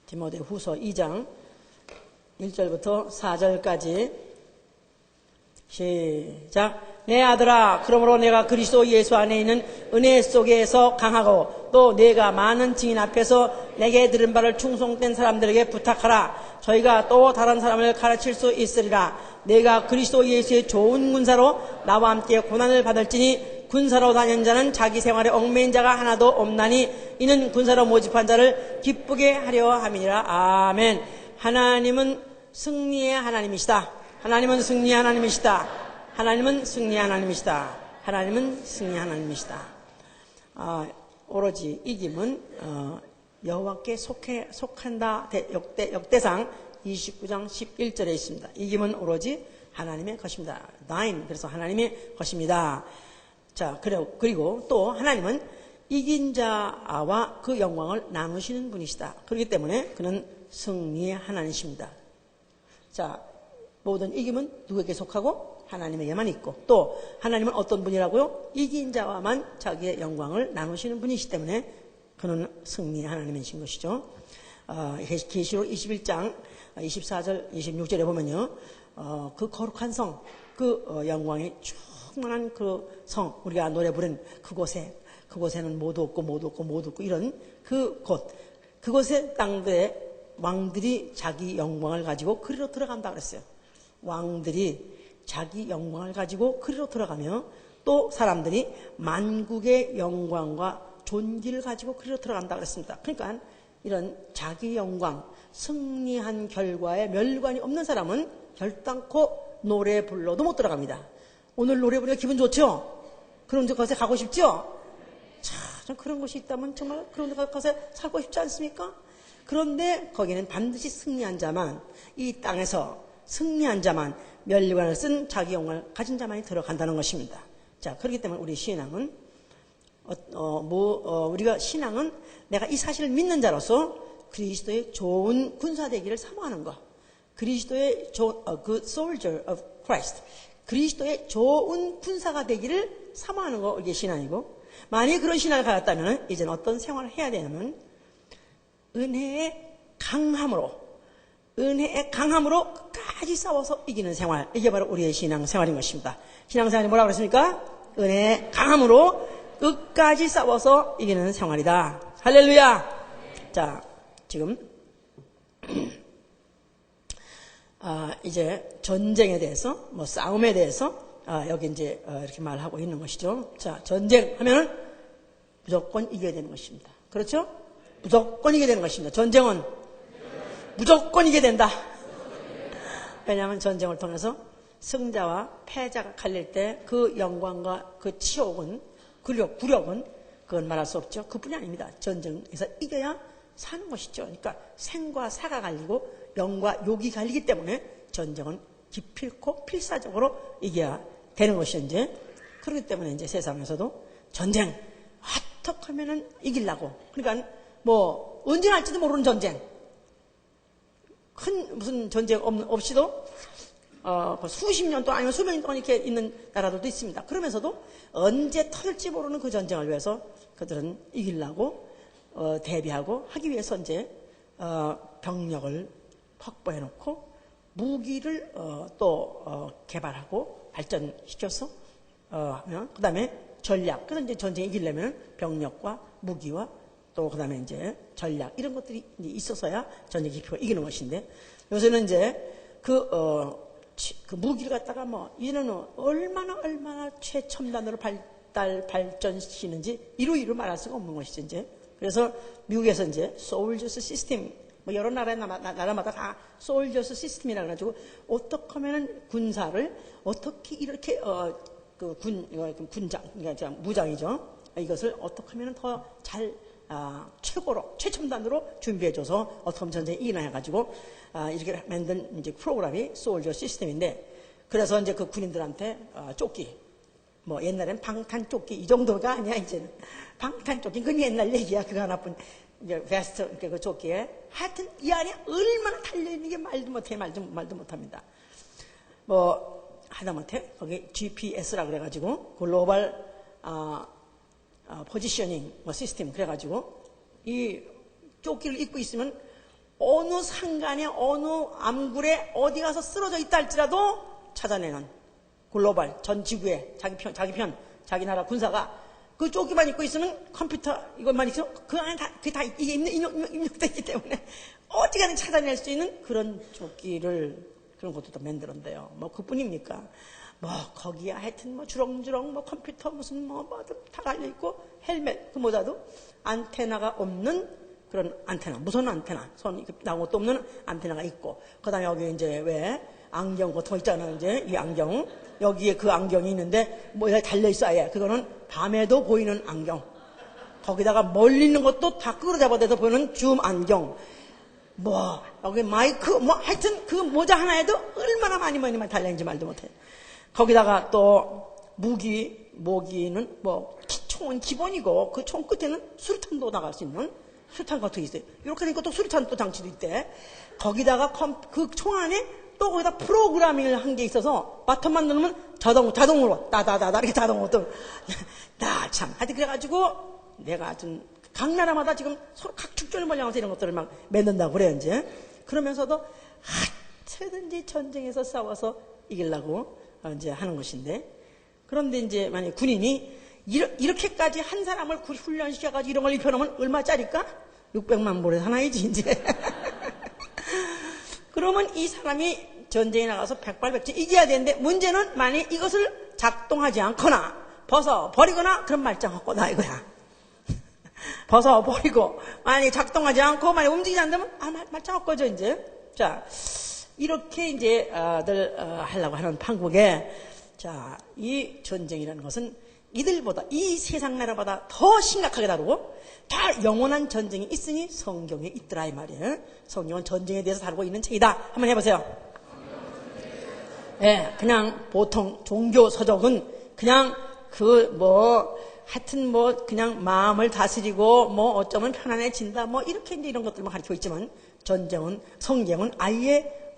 디모데후서 2장 1절부터 4절까지 시작. 내 아들아, 그러므로 내가 그리스도 예수 안에 있는 은혜 속에서 강하고 또 내가 많은 증인 앞에서 내게 들은 바를 충성된 사람들에게 부탁하라. 저희가 또 다른 사람을 가르칠 수 있으리라. 내가 그리스도 예수의 좋은 군사로 나와 함께 고난을 받을지니 군사로 다니는 자는 자기 생활에 얽매인 자가 하나도 없나니 이는 군사로 모집한 자를 기쁘게 하려 함이니라. 아멘. 하나님은 승리의 하나님이시다. 하나님은 승리의 하나님이시다. 하나님은 승리의 하나님이시다. 하나님은 승리의 하나님이시다. 오로지 이김은 여호와께 속한다. 역대상 29장 11절에 있습니다. 이김은 오로지 하나님의 것입니다. thine, 그래서 하나님의 것입니다. 자, 그리고 또 하나님은 이긴 자와 그 영광을 나누시는 분이시다. 그렇기 때문에 그는 승리의 하나님이십니다. 자, 모든 이김은 누구에게 속하고 하나님에게만 있고, 또 하나님은 어떤 분이라고요? 이긴 자와만 자기의 영광을 나누시는 분이시기 때문에 그는 승리의 하나님이신 것이죠. 계시록 21장 24절 26절에 보면요, 그 거룩한 성, 그 영광이 충만한 그 성, 우리가 노래 부른 그곳에는 모두 없고 이런 그곳의 땅들의 왕들이 자기 영광을 가지고 그리로 들어간다 그랬어요. 왕들이 자기 영광을 가지고 그리로 들어가며 또 사람들이 만국의 영광과 존귀를 가지고 그리로 들어간다 그랬습니다. 그러니까 이런 자기 영광, 승리한 결과에 멸관이 없는 사람은 결단코 노래 불러도 못 들어갑니다. 오늘 노래 부르니까 기분 좋죠? 그런 곳에 가고 싶죠? 참 그런 곳이 있다면 정말 그런 곳에 살고 싶지 않습니까? 그런데 거기는 반드시 승리한 자만, 이 땅에서 승리한 자만, 멸관을 쓴 자기 영광을 가진 자만이 들어간다는 것입니다. 자, 그렇기 때문에 우리 신앙은 우리가 신앙은 내가 이 사실을 믿는 자로서 그리스도의 좋은 군사 되기를 사모하는 것. 그리스도의 good soldier of Christ. 그리스도의 좋은 군사가 되기를 사모하는 거, 이게 신앙이고, 만약에 그런 신앙을 가졌다면 이제는 어떤 생활을 해야 되냐면 은혜의 강함으로 끝까지 싸워서 이기는 생활. 이게 바로 우리의 신앙생활인 것입니다. 신앙생활이 뭐라고 그랬습니까? 은혜의 강함으로 끝까지 싸워서 이기는 생활이다. 할렐루야. 자, 지금 이제 전쟁에 대해서, 싸움에 대해서 여기 이제 이렇게 말하고 있는 것이죠. 자, 전쟁하면 무조건 이겨야 되는 것입니다. 그렇죠? 무조건 이겨야 되는 것입니다. 전쟁은 무조건 이겨야 된다. 왜냐하면 전쟁을 통해서 승자와 패자가 갈릴 때 그 영광과 그 치욕은, 굴욕은 그건 말할 수 없죠. 그뿐이 아닙니다. 전쟁에서 이겨야 사는 것이죠. 그러니까 생과 사가 갈리고 영과 욕이 갈리기 때문에 전쟁은 기필코 필사적으로 이겨야 되는 것이죠. 이제 그렇기 때문에 이제 세상에서도 전쟁 어떻게 하면은 이기려고, 그러니까 언제 날지도 모르는 전쟁, 큰 무슨 전쟁 없이도 수십 년 동안 아니면 수백 년 동안 이렇게 있는 나라들도 있습니다. 그러면서도 언제 터질지 모르는 그 전쟁을 위해서 그들은 이기려고 대비하고 하기 위해서 이제 병력을 확보해 놓고 무기를 또 개발하고 발전시켜서 하면, 그 다음에 전략, 그래서 이제 전쟁에 이기려면 병력과 무기와 또 그 다음에 이제 전략, 이런 것들이 있어서야 전쟁 기표가 이기는 것인데, 요새는 이제 그 무기를 갖다가 이제는 얼마나 최첨단으로 발전시키는지 이루 말할 수가 없는 것이죠, 이제. 그래서 미국에서 이제 소울저스 시스템, 여러 나라마다 다 소울저스 시스템이라 그래가지고 어떻게 하면은 군사를 어떻게 이렇게 군장, 그러니까 무장이죠. 이것을 어떻게 하면은 더 잘 최고로 최첨단으로 준비해줘서 어떻게 하면 전쟁에 이기나 해가지고 이렇게 만든 이제 프로그램이 소울저 시스템인데, 그래서 이제 그 군인들한테 조끼, 옛날엔 방탄조끼 이 정도가 아니야. 이제는 방탄조끼, 그건 옛날 얘기야. 그거 하나뿐. 이제 베스트, 그 조끼에 하여튼 이 안에 얼마나 달려있는 게 말도 못합니다. 하다못해 거기 GPS라 그래가지고 글로벌 포지셔닝 시스템 그래가지고 이 조끼를 입고 있으면 어느 산간에 어느 암굴에 어디 가서 쓰러져 있다 할지라도 찾아내는 글로벌 전 지구에 자기 나라 군사가 그 조끼만 입고 있으면 컴퓨터 이것만 있으면 그 안에 그게 다 이게 입력되기 때문에 어디가든 찾아낼 수 있는 그런 조끼를 그런 것도 또 만들었대요. 뭐 그뿐입니까? 뭐 거기에 하여튼 뭐 주렁주렁 뭐 컴퓨터 무슨 뭐 다 달려 있고 헬멧 그 모자도 안테나가 없는 그런 안테나, 무선 안테나, 손 나온 것도 없는 안테나가 있고, 그 다음에 여기 이제 왜 안경 같은 거 있잖아요. 이제 이 안경, 여기에 그 안경이 있는데 뭐에 달려있어 아예. 그거는 밤에도 보이는 안경. 거기다가 멀리 있는 것도 다 끌어잡아대서 보이는 줌 안경. 뭐, 여기 마이크, 뭐 하여튼 그 모자 하나에도 얼마나 많이 달려있는지 말도 못해. 거기다가 또 모기는 뭐 총은 기본이고 그 총 끝에는 수류탄도 나갈 수 있는 수류탄 같은 게 있어요. 이렇게 되니까 또 수류탄 또 장치도 있대. 거기다가 그 총 안에 또 거기다 프로그래밍을 한 게 있어서 버튼만 누르면 자동으로 따다다다 이렇게 자동으로 또 참 하여튼 그래가지고 내가 좀 각 나라마다 지금 서로 각 축전을 벌려서 이런 것들을 막 맺는다고 그래요. 이제 그러면서도 어떻게든지 전쟁에서 싸워서 이기려고 이제 하는 것인데, 그런데 이제 만약 군인이 이렇게까지 한 사람을 훈련시켜가지고 이런 걸 입혀놓으면 얼마짜리까? 600만 불에 하나이지 이제. 그러면 이 사람이 전쟁에 나가서 백발백중 이겨야 되는데, 문제는 만약 이것을 작동하지 않거나 벗어버리거나 그런 말짱하고 나 이거야. 벗어버리고 만약 작동하지 않고 만약 움직이지 않는다면 말짱하고죠 이제. 자, 이렇게 이제 하려고 하는 판국에, 자, 이 전쟁이라는 것은 이들보다 이 세상 나라보다 더 심각하게 다루고 더 영원한 전쟁이 있으니 성경에 있더라 이 말이에요. 성경은 전쟁에 대해서 다루고 있는 책이다. 한번 해보세요. 예, 그냥 보통 종교 서적은 그냥 하여튼 그냥 마음을 다스리고 어쩌면 편안해진다 이렇게 이제 이런 것들만 가르치고 있지만, 성경은 아예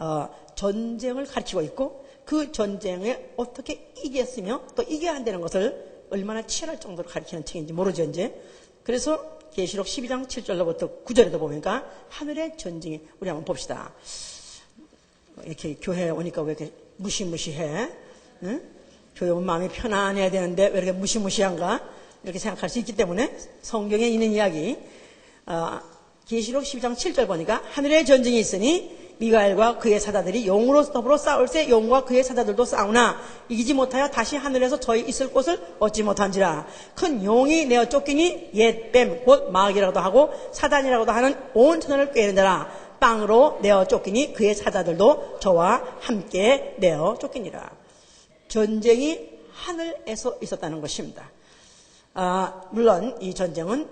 전쟁을 가르치고 있고 그 전쟁에 어떻게 이겼으며 또 이겨야 한다는 것을 얼마나 치열할 정도로 가르치는 책인지 모르죠 이제. 그래서 계시록 12장 7절로부터 9절에도 보니까 하늘의 전쟁이, 우리 한번 봅시다. 이렇게 교회에 오니까 왜 이렇게 무시무시해? 응? 교회 오면 마음이 편안해야 되는데 왜 이렇게 무시무시한가? 이렇게 생각할 수 있기 때문에 성경에 있는 이야기, 계시록 12장 7절 보니까 하늘의 전쟁이 있으니 미가엘과 그의 사자들이 용으로 더불어 싸울새 용과 그의 사자들도 싸우나 이기지 못하여 다시 하늘에서 저희 있을 곳을 얻지 못한지라. 큰 용이 내어 쫓기니 옛 뱀 곧 마귀라고도 하고 사단이라고도 하는 온 천하를 꿰는 자라. 빵으로 내어 쫓기니 그의 사자들도 저와 함께 내어 쫓기니라. 전쟁이 하늘에서 있었다는 것입니다. 물론 이 전쟁은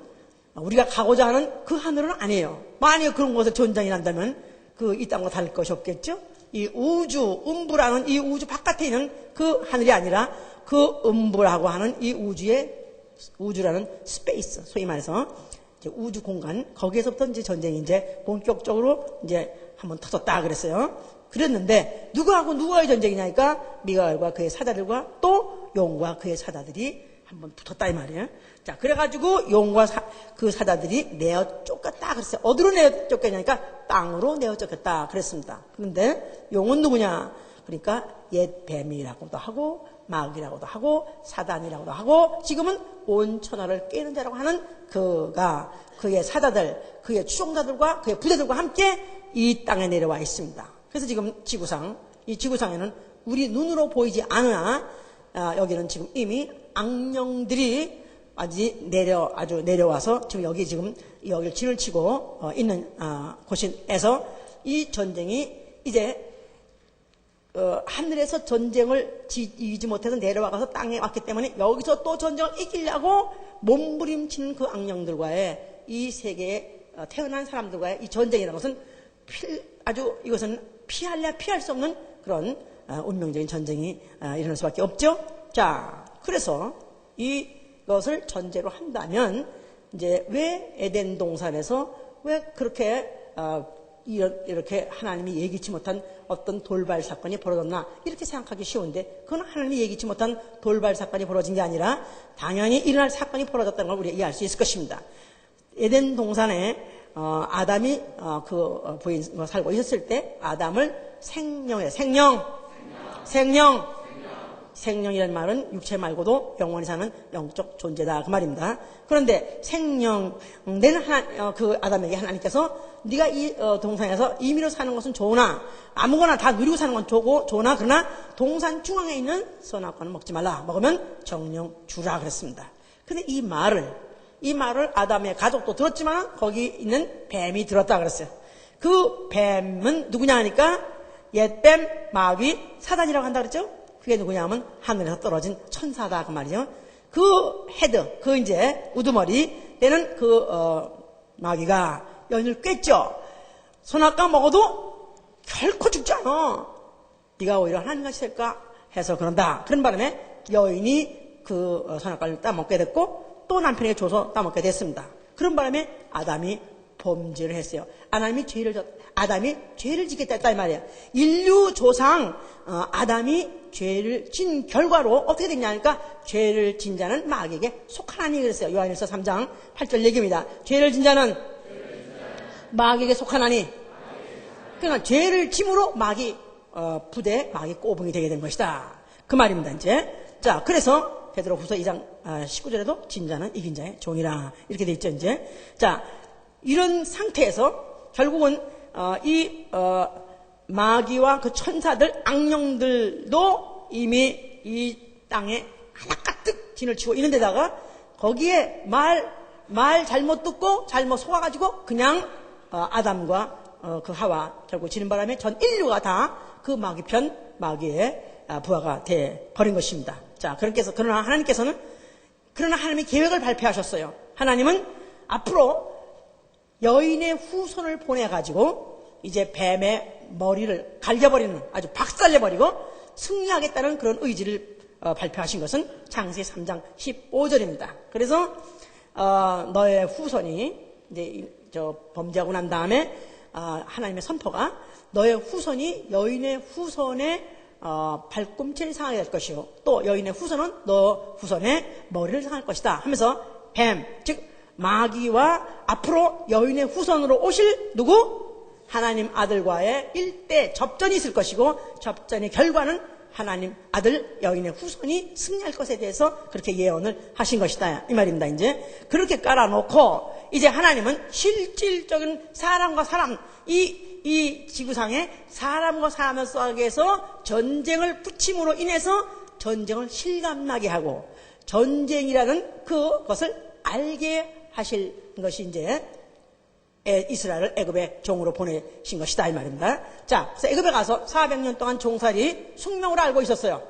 우리가 가고자 하는 그 하늘은 아니에요. 만약 그런 곳에 전쟁이 난다면 이 땅과 다를 것이 없겠죠? 이 우주, 음부라는 이 우주 바깥에 있는 그 하늘이 아니라 그 음부라고 하는 이 우주라는 스페이스, 소위 말해서 이제 우주 공간, 거기에서부터 이제 전쟁이 이제 본격적으로 이제 한번 터졌다 그랬어요. 그랬는데 누구의 전쟁이냐니까 미가엘과 그의 사자들과 또 용과 그의 사자들이 한번 붙었다 이 말이에요. 자, 그래가지고 용과 그 사자들이 내어 쫓겼다 그랬어요. 어디로 내어 쫓겼냐니까 땅으로 내어 쫓겼다 그랬습니다. 그런데 용은 누구냐? 그러니까 옛 뱀이라고도 하고 마귀라고도 하고 사단이라고도 하고 지금은 온 천하를 깨는 자라고 하는 그가 그의 사자들, 그의 추종자들과 그의 부대들과 함께 이 땅에 내려와 있습니다. 그래서 지금 이 지구상에는 우리 눈으로 보이지 않으나 여기는 지금 이미 악령들이 아주 내려와서 지금 여기를 진을 치고 있는 곳에서 이 전쟁이 이제 하늘에서 전쟁을 이기지 못해서 내려와서 땅에 왔기 때문에 여기서 또 전쟁을 이기려고 몸부림치는 그 악령들과의 이 세계에 태어난 사람들과의 이 전쟁이라는 것은 이것은 피할 수 없는 그런 운명적인 전쟁이 일어날 수밖에 없죠. 자, 그래서 이것을 전제로 한다면 이제 왜 에덴 동산에서 왜 그렇게 이렇게 하나님이 예기치 못한 어떤 돌발 사건이 벌어졌나 이렇게 생각하기 쉬운데, 그건 하나님이 예기치 못한 돌발 사건이 벌어진 게 아니라 당연히 일어날 사건이 벌어졌다는 걸 우리가 이해할 수 있을 것입니다. 에덴 동산에 아담이 부인 살고 있었을 때 아담을 생명이라는 말은 육체 말고도 영원히 사는 영적 존재다 그 말입니다. 그런데 생명된 그 아담에게 하나님께서 네가 이 동산에서 임의로 사는 것은 좋으나 아무거나 다 누리고 사는 건 좋으나 그러나 동산 중앙에 있는 선악과는 먹지 말라. 먹으면 정령 주라 그랬습니다. 근데 이 말을 아담의 가족도 들었지만 거기 있는 뱀이 들었다 그랬어요. 그 뱀은 누구냐 하니까 옛뱀, 마귀, 사단이라고 한다 그랬죠. 그게 누구냐 하면 하늘에서 떨어진 천사다 그 말이죠. 그 헤드, 그 이제 우두머리 때는 마귀가 여인을 꿰죠. 선악과 먹어도 결코 죽지 않아. 네가 오히려 하나님같이 될까 해서 그런다. 그런 바람에 여인이 그 선악과를 따먹게 됐고 또 남편에게 줘서 따먹게 됐습니다. 그런 바람에 아담이 범죄를 했어요. 아담이 죄를 짓겠다 했다 이 말이에요. 인류 조상 아담이 죄를 진 결과로 어떻게 됐냐 하니까 죄를 진 자는 마귀에게 속하나니 그랬어요. 요한일서 3장 8절 얘기입니다. 죄를 진 자는 마귀에게 속하나니. 그러니까 죄를 짐으로 마귀 부대, 마귀 꼬붕이 되게 된 것이다. 그 말입니다. 이제 자, 그래서 베드로후서 2장 19절에도 진 자는 이긴 자의 종이라 이렇게 돼 있죠. 이제 자, 이런 상태에서 결국은 마귀와 그 천사들, 악령들도 이미 이 땅에 하나가득 진을 치고 있는 데다가 거기에 말 잘못 듣고 잘못 속아가지고 그냥 아담과 그 하와 결국 지는 바람에 전 인류가 다 그 마귀 편, 마귀의 부하가 돼 버린 것입니다. 자, 그러나 하나님이 계획을 발표하셨어요. 하나님은 앞으로 여인의 후손을 보내가지고 이제 뱀의 머리를 갈겨버리는, 아주 박살내버리고 승리하겠다는 그런 의지를 발표하신 것은 창세기 3장 15절입니다. 그래서 너의 후손이 이제 범죄하고 난 다음에 하나님의 선포가 너의 후손이 여인의 후손의 발꿈치를 상하게 될 것이요 또 여인의 후손은 너 후손의 머리를 상할 것이다 하면서 뱀, 즉 마귀와 앞으로 여인의 후손으로 오실 누구? 하나님 아들과의 일대 접전이 있을 것이고 접전의 결과는 하나님 아들 여인의 후손이 승리할 것에 대해서 그렇게 예언을 하신 것이다 이 말입니다. 이제 그렇게 깔아놓고 이제 하나님은 실질적인 사람과 사람 이 지구상에 사람과 사람 속에서 전쟁을 붙임으로 인해서 전쟁을 실감나게 하고 전쟁이라는 그것을 알게 하실 것이 이제 이스라엘을 애굽의 종으로 보내신 것이다 이 말입니다. 자, 그래서 애굽에 가서 400년 동안 종살이 숙명으로 알고 있었어요.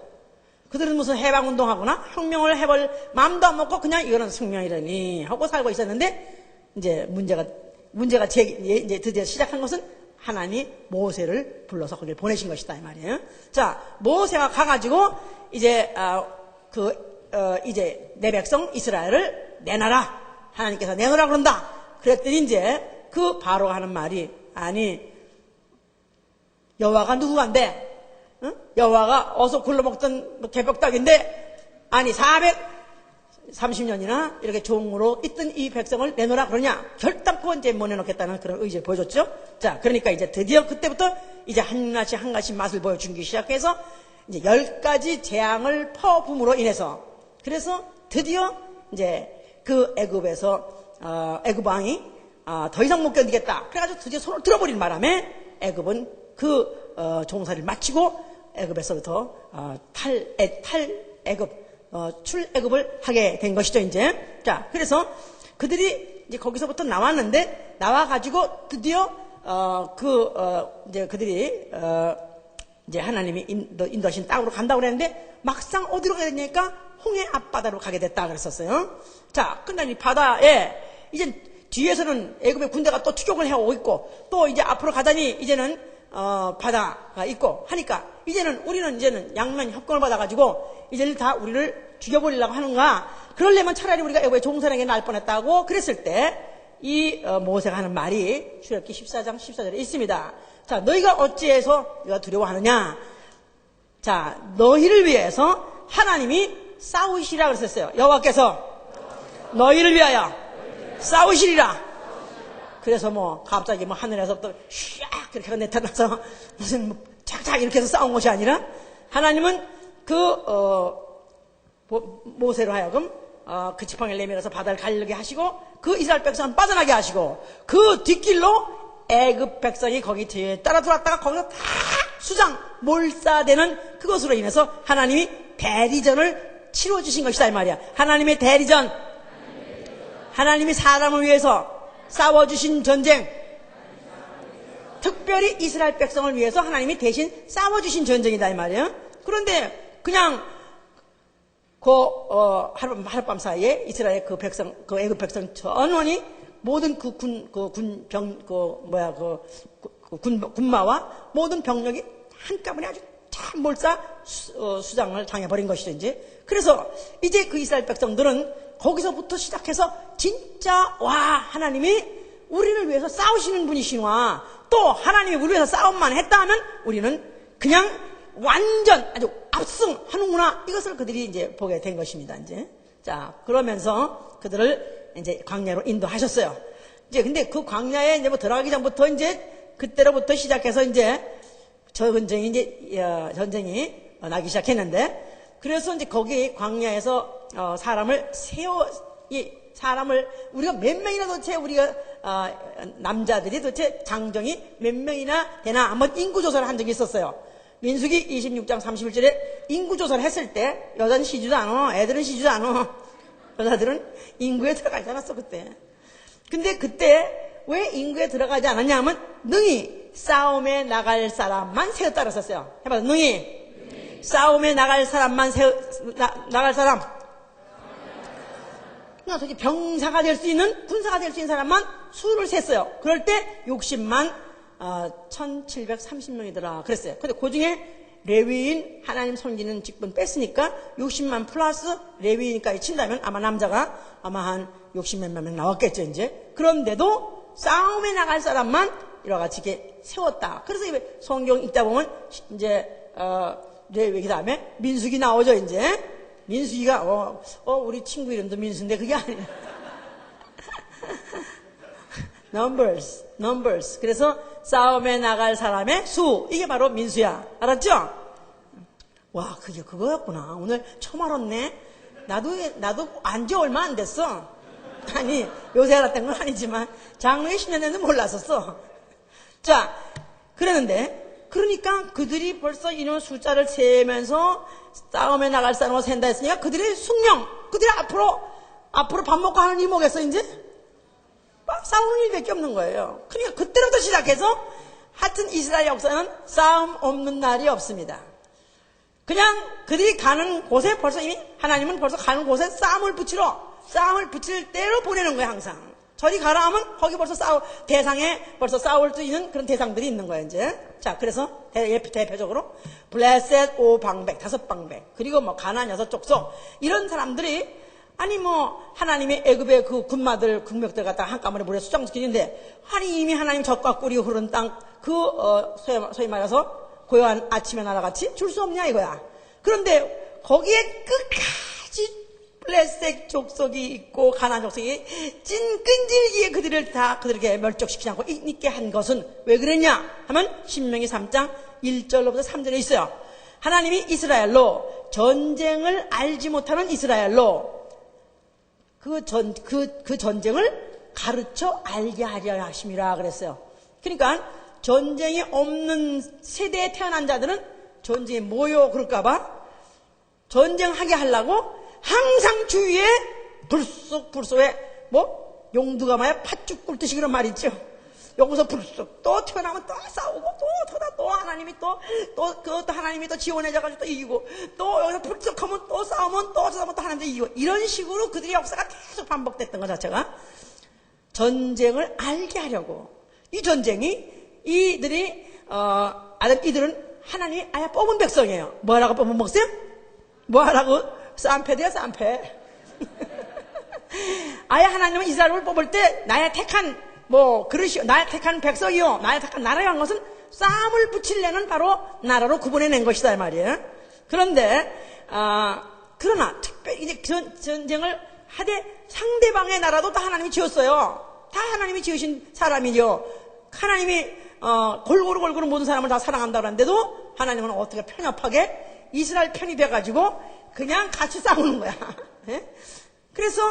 그들은 무슨 해방운동하거나 혁명을 해볼 마음도 안 먹고 그냥 이거는 숙명이라니 하고 살고 있었는데 이제 문제가 이제 드디어 시작한 것은 하나님이 모세를 불러서 거기를 보내신 것이다 이 말이에요. 자, 모세가 가가지고 이제 이제 내 백성 이스라엘을 내놔라. 하나님께서 내놓으라 그런다. 그랬더니 이제 그 바로가 하는 말이 아니 여호와가 누구간데? 응? 여호와가 어서 굴러먹던 개벽닭인데 아니 430년이나 이렇게 종으로 있던 이 백성을 내놓으라 그러냐? 결단코 이제 못 내놓겠다는 그런 의지를 보여줬죠. 자, 그러니까 이제 드디어 그때부터 이제 한 가지 맛을 보여주기 시작해서 이제 10가지 재앙을 퍼부음으로 인해서 그래서 드디어 이제 그 애굽에서 애굽 왕이 더 이상 못 견디겠다. 그래가지고 드디어 손을 들어버린 바람에 애굽은 그 종살이를 마치고 애굽에서부터 출애굽을 하게 된 것이죠. 이제 자, 그래서 그들이 이제 거기서부터 나왔는데 나와가지고 드디어 이제 그들이 이제 하나님이 인도하신 땅으로 간다고 그랬는데 막상 어디로 가야 되니까 홍해 앞바다로 가게 됐다 그랬었어요. 자, 근데 이 바다에 이제 뒤에서는 애굽의 군대가 또 추격을 해오고 있고 또 이제 앞으로 가다니 이제는 바다가 있고 하니까 우리는 이제는 양면 협공을 받아가지고 이제 다 우리를 죽여버리려고 하는가. 그러려면 차라리 우리가 애굽의 종살에게 날 뻔했다고 그랬을 때 이 모세가 하는 말이 출애굽기 14장 14절에 있습니다. 자, 너희가 어찌해서 네가 두려워하느냐. 자, 너희를 위해서 하나님이 싸우시라 그랬었어요. 여호와께서 너희를 위하여 싸우시리라. 그래서 뭐 갑자기 뭐 하늘에서부터 샥 이렇게 나타나서 무슨 뭐 착착 이렇게 해서 싸운 것이 아니라 하나님은 모세로 하여금 그 지팡이를 내밀어서 바다를 가르게 하시고 그 이스라엘 백성을 빠져나게 하시고 그 뒷길로 애굽 백성이 거기 뒤에 따라 들어왔다가 거기서 다 수장 몰사되는 그것으로 인해서 하나님이 대리전을 치러주신 것이다 이 말이야. 하나님의 대리전, 하나님이 사람을 위해서 싸워주신 전쟁, 특별히 이스라엘 백성을 위해서 하나님이 대신 싸워주신 전쟁이다 이 말이야. 그런데 그냥 하룻밤 사이에 이스라엘 그 애굽 백성 전원이 모든 군마와 모든 병력이 한꺼번에 아주 참 몰사 수장을 당해버린 것이죠, 이제. 그래서 이제 그 이스라엘 백성들은 거기서부터 시작해서 진짜, 하나님이 우리를 위해서 싸우시는 분이시구나. 또 하나님이 우리를 위해서 싸움만 했다 하면 우리는 그냥 완전 아주 압승하는구나. 이것을 그들이 이제 보게 된 것입니다, 이제. 자, 그러면서 그들을 이제 광야로 인도하셨어요. 이제 근데 그 광야에 이제 뭐 들어가기 전부터 이제 그때로부터 시작해서 이제 전쟁이 나기 시작했는데, 그래서 이제 거기 광야에서 사람을 우리가 몇 명이나 도대체 우리가 남자들이 도대체 장정이 몇 명이나 되나 한번 인구조사를 한 적이 있었어요. 민수기 26장 31절에 인구조사를 했을 때 여자는 시주도 않아, 애들은 시주도 않아. 여자들은 인구에 들어가지 않았어 그때. 근데 그때 왜 인구에 들어가지 않았냐 하면 능히 싸움에 나갈 사람만 세웠다 그랬었어요. 해봐, 능히 싸움에 나갈 사람만 나갈 사람. 그러니까 병사가 될 수 있는, 군사가 될 수 있는 사람만 수를 셌어요. 그럴 때 60만 1730명이더라 그랬어요. 근데 그 중에 레위인 하나님 섬기는 직분 뺐으니까 60만 플러스 레위인까지 친다면 아마 남자가 아마 한 60몇만 명 나왔겠죠, 이제. 그런데도 싸움에 나갈 사람만 이렇게 이렇게 세웠다. 그래서 성경 읽다 보면 이제 레위 그 다음에 민수기 나오죠, 이제. 민수기가 우리 친구 이름도 민수인데 그게 아니라 numbers. 그래서 싸움에 나갈 사람의 수, 이게 바로 민수야. 알았죠? 와, 그게 그거였구나. 오늘 처음 알았네. 나도 안지 얼마 안 됐어. 아니, 요새 알았던 건 아니지만 장로에 10년 됐는데 몰랐었어. 자, 그러니까 그들이 벌써 이런 숫자를 세면서 싸움에 나갈 사람을 센다 했으니까 그들의 숙명, 그들이 앞으로 밥 먹고 하는 일 뭐겠어, 이제? 막 싸우는 일밖에 없는 거예요. 그러니까 그때부터 시작해서 하여튼 이스라엘 역사는 싸움 없는 날이 없습니다. 그냥 그들이 가는 곳에 벌써 이미 하나님은 벌써 가는 곳에 싸움을 붙일 대로 보내는 거예요, 항상. 저리 가라 하면 거기 벌써 대상에 벌써 싸울 수 있는 그런 대상들이 있는 거예요, 이제. 자, 그래서 대표적으로 블레셋 5방백, 5방백, 그리고 뭐 가나안 6족속, 이런 사람들이 아니 뭐 하나님의 애굽의 그 군마들 군병들 갖다가 한꺼번에 물에 수장시키는데, 아니 이미 하나님 젖과 꿀이 흐르는 땅 소위 말해서 고요한 아침의 나라같이 줄 수 없냐 이거야. 그런데 거기에 끝까지 블레셋 족속이 있고 가나안 족속이 끈질기게 그들에게 멸족시키지 않고 있게 한 것은 왜 그랬냐 하면 신명기 3장 1절로부터 3절에 있어요. 하나님이 이스라엘로 전쟁을 알지 못하는 이스라엘로 그 전쟁을 가르쳐 알게 하려 하심이라 그랬어요. 그러니까 전쟁이 없는 세대에 태어난 자들은 전쟁에 모여 그럴까봐 전쟁하게 하려고 항상 주위에 불쑥에 뭐 용두가 마야 팥죽 굴듯이 그런 말 있죠. 여기서 불쑥 또 튀어나오면 또 싸우고 또 하나님이 또 하나님이 또 지원해줘가지고 또 이기고, 또 여기서 불쑥하면 또 싸우면 또 하나님도 이기고, 이런 식으로 그들의 역사가 계속 반복됐던 것 자체가 전쟁을 알게 하려고. 이 전쟁이 이들은 하나님이 아예 뽑은 백성이에요. 뭐하라고 뽑은 백성? 뭐하라고? 쌈패돼요, 쌈패. 아예 하나님은 이스라엘을 뽑을 때 나의 택한 그릇이요, 나의 택한 백성이요, 나의 택한 나라라는 것은 싸움을 붙이려는 바로 나라로 구분해낸 것이다 이 말이에요. 그런데 그러나 특별히 이제 전쟁을 하되 상대방의 나라도 다 하나님이 지었어요. 다 하나님이 지으신 사람이죠. 하나님이 골고루 모든 사람을 다 사랑한다고 하는데도 하나님은 어떻게 편협하게 이스라엘 편이 돼가지고 그냥 같이 싸우는 거야. 예? 그래서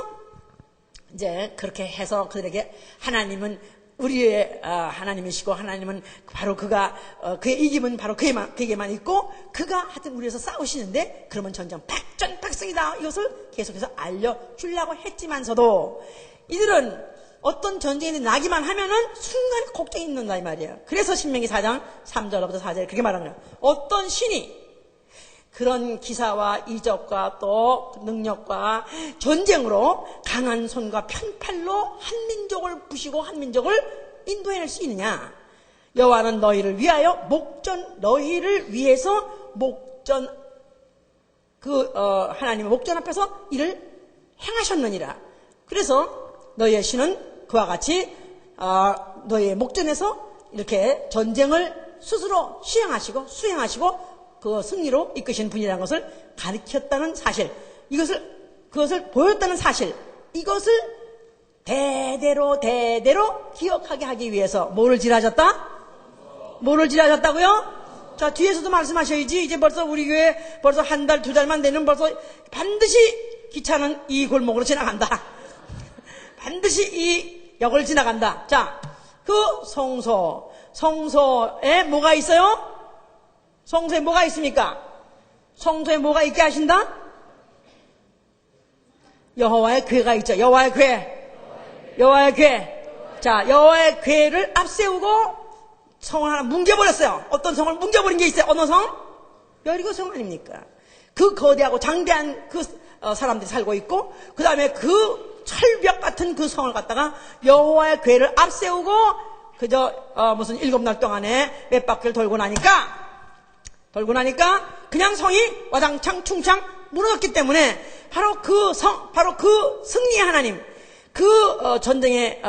이제 그렇게 해서 그들에게 하나님은 우리의 하나님이시고 하나님은 바로 그가 그의 이김은 바로 그에게만 있고 그가 하여튼 우리에서 싸우시는데 그러면 전쟁 백전백승이다 이것을 계속해서 알려주려고 했지만서도 이들은 어떤 전쟁이 나기만 하면은 순간에 걱정이 있는다 이 말이에요. 그래서 신명기 4장 3절부터 4절에 그렇게 말하는 거예요. 어떤 신이 그런 기사와 이적과 또 능력과 전쟁으로 강한 손과 편팔로 한 민족을 부시고 한 민족을 인도해낼 수 있느냐. 여호와는 너희를 위하여 너희를 위해서 하나님의 목전 앞에서 이를 행하셨느니라. 그래서 너희의 신은 그와 같이 너희의 목전에서 이렇게 전쟁을 스스로 수행하시고 그 승리로 이끄신 분이라는 것을 가르쳤다는 사실, 그것을 보였다는 사실, 이것을 대대로 기억하게 하기 위해서 뭐를 지라졌다? 뭐를 지라졌다고요? 자, 뒤에서도 말씀하셔야지. 이제 벌써 우리 교회 벌써 한 달, 두 달만 되면 벌써 반드시 기차는 이 골목으로 지나간다. 반드시 이 역을 지나간다. 자, 그 성소에 뭐가 있어요? 성소에 뭐가 있습니까? 성소에 뭐가 있게 하신다? 여호와의 궤가 있죠. 여호와의 궤. 자, 여호와의 궤를 앞세우고 성을 하나 뭉개버렸어요. 어떤 성을 뭉개버린 게 있어요? 어느 성? 여리고 성 아닙니까? 그 거대하고 장대한 그 사람들이 살고 있고 그 다음에 그 철벽 같은 그 성을 갖다가 여호와의 궤를 앞세우고 그저 무슨 7날 동안에 몇 바퀴를 돌고 나니까 그냥 성이 와장창 충창 무너졌기 때문에 바로 그 승리의 하나님, 그 전쟁에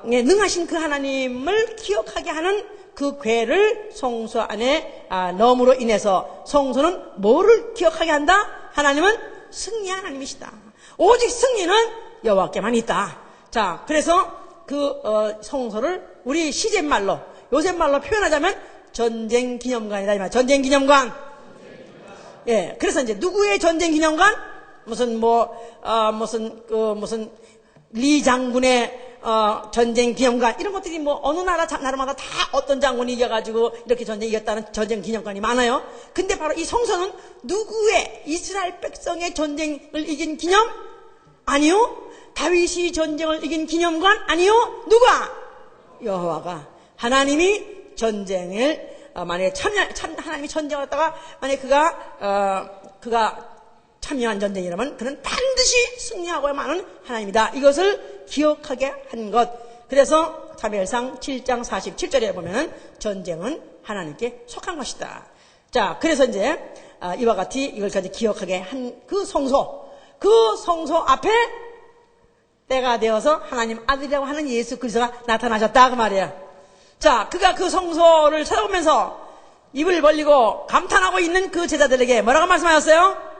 능하신 그 하나님을 기억하게 하는 그 궤를 성소 안에 넣음으로 인해서 성소는 뭐를 기억하게 한다? 하나님은 승리의 하나님이시다. 오직 승리는 여호와께만 있다. 자, 그래서 그 성소를 우리 시제말로 요새말로 표현하자면 전쟁 기념관이다 이 말. 전쟁 기념관. 예. 그래서 이제 누구의 전쟁 기념관? 무슨 리 장군의 전쟁 기념관 이런 것들이 뭐 어느 나라마다 다 어떤 장군이 이겨가지고 이렇게 전쟁 이겼다는 전쟁 기념관이 많아요. 근데 바로 이 성소는 누구의 이스라엘 백성의 전쟁을 이긴 기념? 아니요. 다윗이 전쟁을 이긴 기념관? 아니요. 누가? 여호와가 하나님이 전쟁을 만약에 하나님이 전쟁을 했다가 만약에 그가 참여한 전쟁이라면 그는 반드시 승리하고야 하는 하나님이다. 이것을 기억하게 한 것. 그래서 사무엘상 7장 47절에 보면은 전쟁은 하나님께 속한 것이다. 자, 그래서 이제 이와 같이 이걸까지 기억하게 한 그 성소 앞에 때가 되어서 하나님 아들이라고 하는 예수 그리스도가 나타나셨다 그 말이에요. 자, 그가 그 성소를 찾아보면서 입을 벌리고 감탄하고 있는 그 제자들에게 뭐라고 말씀하셨어요?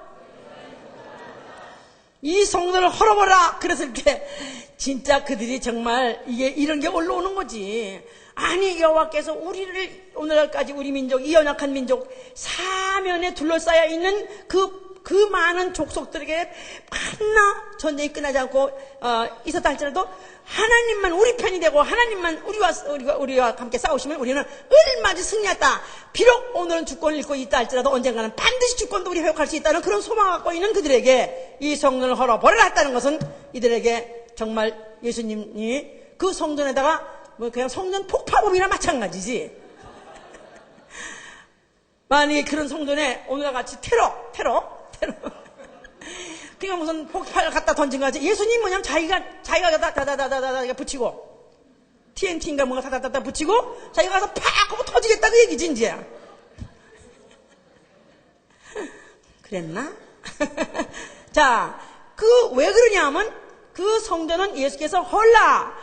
이 성소를 헐어버라. 그랬을 때 진짜 그들이 정말 이런 게 올라오는 거지. 아니, 여호와께서 우리를 오늘날까지 우리 민족, 이 연약한 민족 사면에 둘러싸여 있는 그 많은 족속들에게 만나 전쟁이 끝나지 않고 있었다 할지라도 하나님만 우리 편이 되고 하나님만 우리와 함께 싸우시면 우리는 얼마든지 승리했다. 비록 오늘은 주권을 잃고 있다 할지라도 언젠가는 반드시 주권도 우리 회복할 수 있다는 그런 소망을 갖고 있는 그들에게 이 성전을 헐어버려라 했다는 것은 이들에게 정말 예수님이 그 성전에다가 뭐 그냥 성전 폭파범이나 마찬가지지. 만약에 그런 성전에 오늘과 같이 테러 그러니까 무슨 폭발을 갖다 던진 거지. 예수님 뭐냐면 자기가 다다다다다다 붙이고 TNT인가 뭔가 다다다다 붙이고 자기가 가서 팍 하고 터지겠다 그 얘기지 이제. 그랬나? 자, 왜 그러냐 하면 그 성전은 예수께서 헐라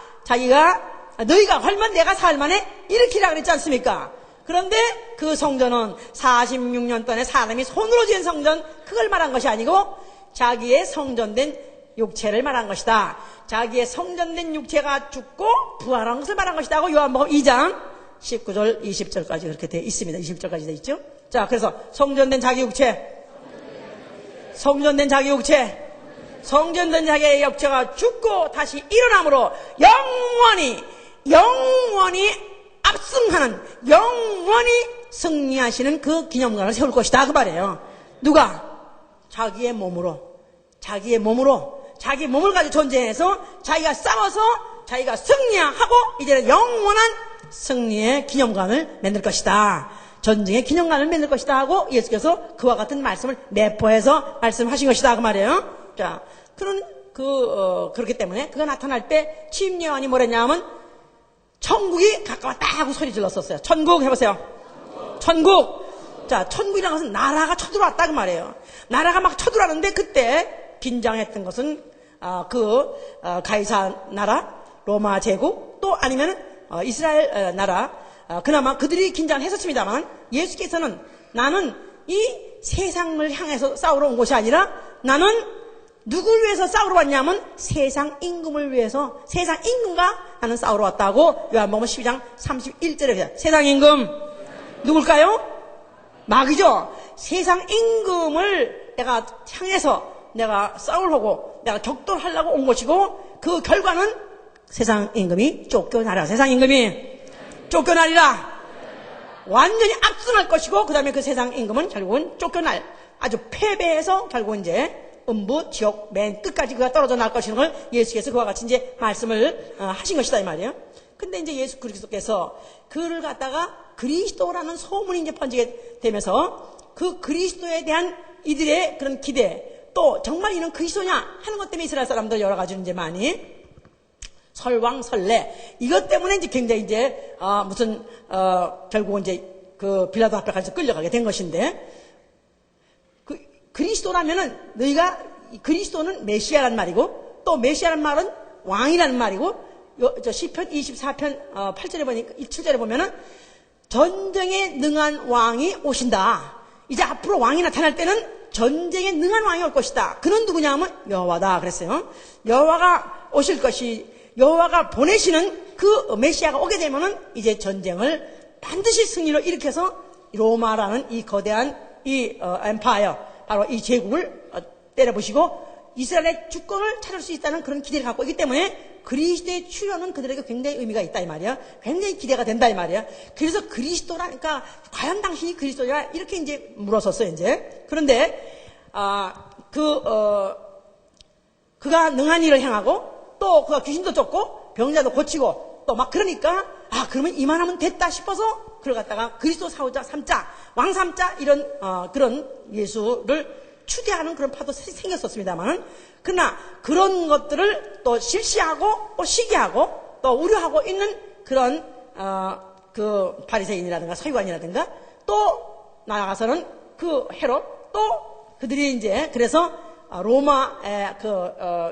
너희가 헐면 내가 살만해 일으키라 그랬지 않습니까? 그런데 그 성전은 46년 동안에 사람이 손으로 지은 성전 그걸 말한 것이 아니고 자기의 성전된 육체를 말한 것이다. 자기의 성전된 육체가 죽고 부활한 것을 말한 것이다 하고 요한복음 2장 19절 20절까지 그렇게 되어 있습니다. 20절까지 되어 있죠. 자, 그래서 성전된 자기 육체, 성전된 자기 육체, 성전된 자기의 육체가 죽고 다시 일어남으로 영원히 압승하는, 영원히 승리하시는 그 기념관을 세울 것이다 그 말이에요. 누가? 자기의 몸으로 자기 몸을 가지고 전쟁해서 자기가 싸워서 자기가 승리하고 이제는 영원한 승리의 기념관을 만들 것이다. 전쟁의 기념관을 만들 것이다 하고 예수께서 그와 같은 말씀을 내포해서 말씀하신 것이다 그 말이에요. 자, 그렇기 때문에 그가 나타날 때 취임 요한이 뭐랬냐면 천국이 가까웠다 하고 소리 질렀었어요. 천국 해보세요. 천국. 자, 천국이라는 것은 나라가 쳐들어왔다 그 말이에요. 나라가 막 쳐들어왔는데 그때 긴장했던 것은 가이사 나라, 로마 제국, 또 아니면 이스라엘 나라. 그나마 그들이 긴장했었습니다만 예수께서는 나는 이 세상을 향해서 싸우러 온 것이 아니라 나는 누굴 위해서 싸우러 왔냐면 세상 임금을 위해서, 세상 임금과 나는 싸우러 왔다고 요한복음 12장 31절에 세상 임금 누굴까요? 마귀죠. 세상 임금을 내가 향해서 내가 싸우려고 내가 격돌하려고 온 것이고 그 결과는 세상 임금이 쫓겨나리라. 세상 임금이 쫓겨나리라. 완전히 압승할 것이고 그 다음에 그 세상 임금은 결국은 쫓겨날, 아주 패배해서 결국은 이제 음부 지옥 맨 끝까지 그가 떨어져 날 것이라는 걸 예수께서 그와 같이 이제 말씀을 하신 것이다 이 말이에요. 근데 이제 예수 그리스도께서 그를 갖다가 그리스도라는 소문이 이제 번지게 되면서 그 그리스도에 대한 이들의 그런 기대, 또 정말 이는 그리스도냐 하는 것 때문에 이스라엘 사람들 여러 가지로 이제 많이 설왕설래, 이것 때문에 이제 굉장히 이제 결국은 이제 그 빌라도 앞에 가서 끌려가게 된 것인데, 그리스도라면은 너희가, 그리스도는 메시아란 말이고 또 메시아란 말은 왕이라는 말이고, 시편 24편 8절에 보니까 7절에 보면은 전쟁에 능한 왕이 오신다. 이제 앞으로 왕이 나타날 때는 전쟁에 능한 왕이 올 것이다. 그는 누구냐 하면 여호와다 그랬어요. 여호와가 오실 것이, 여호와가 보내시는 그 메시아가 오게 되면은 이제 전쟁을 반드시 승리로 일으켜서 로마라는 이 거대한 이 엠파이어, 바로 이 제국을 때려부시고 이스라엘의 주권을 찾을 수 있다는 그런 기대를 갖고 있기 때문에 그리스도의 출현은 그들에게 굉장히 의미가 있다 이 말이야. 굉장히 기대가 된다 이 말이야. 그래서 그리스도라니까 과연 당신이 그리스도냐 이렇게 이제 물었었어요 이제. 그런데 그가 능한 일을 행하고 또 그가 귀신도 쫓고 병자도 고치고 또 막 그러니까 그러면 이만하면 됐다 싶어서 그걸 갖다가 그리스도 사오자 삼자, 왕 삼자 이런 그런 예수를 추대하는 그런 파도 생겼었습니다만, 그러나 그런 것들을 또 실시하고 또 시기하고 또 우려하고 있는 그런 그 바리새인이라든가 서기관이라든가 또 나아가서는 그 헤롯, 또 그들이 이제 그래서 로마의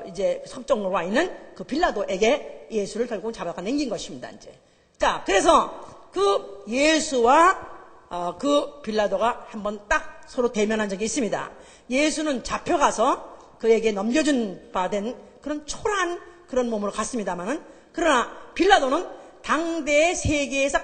이제 석정으로 와 있는 그 빌라도에게 예수를 결국은 잡아가 남긴 것입니다 이제. 자, 그래서 그 예수와 그 빌라도가 한번 딱 서로 대면한 적이 있습니다. 예수는 잡혀가서 그에게 넘겨준 바 된 그런 초라한 그런 몸으로 갔습니다만은, 그러나 빌라도는 당대의 세계에서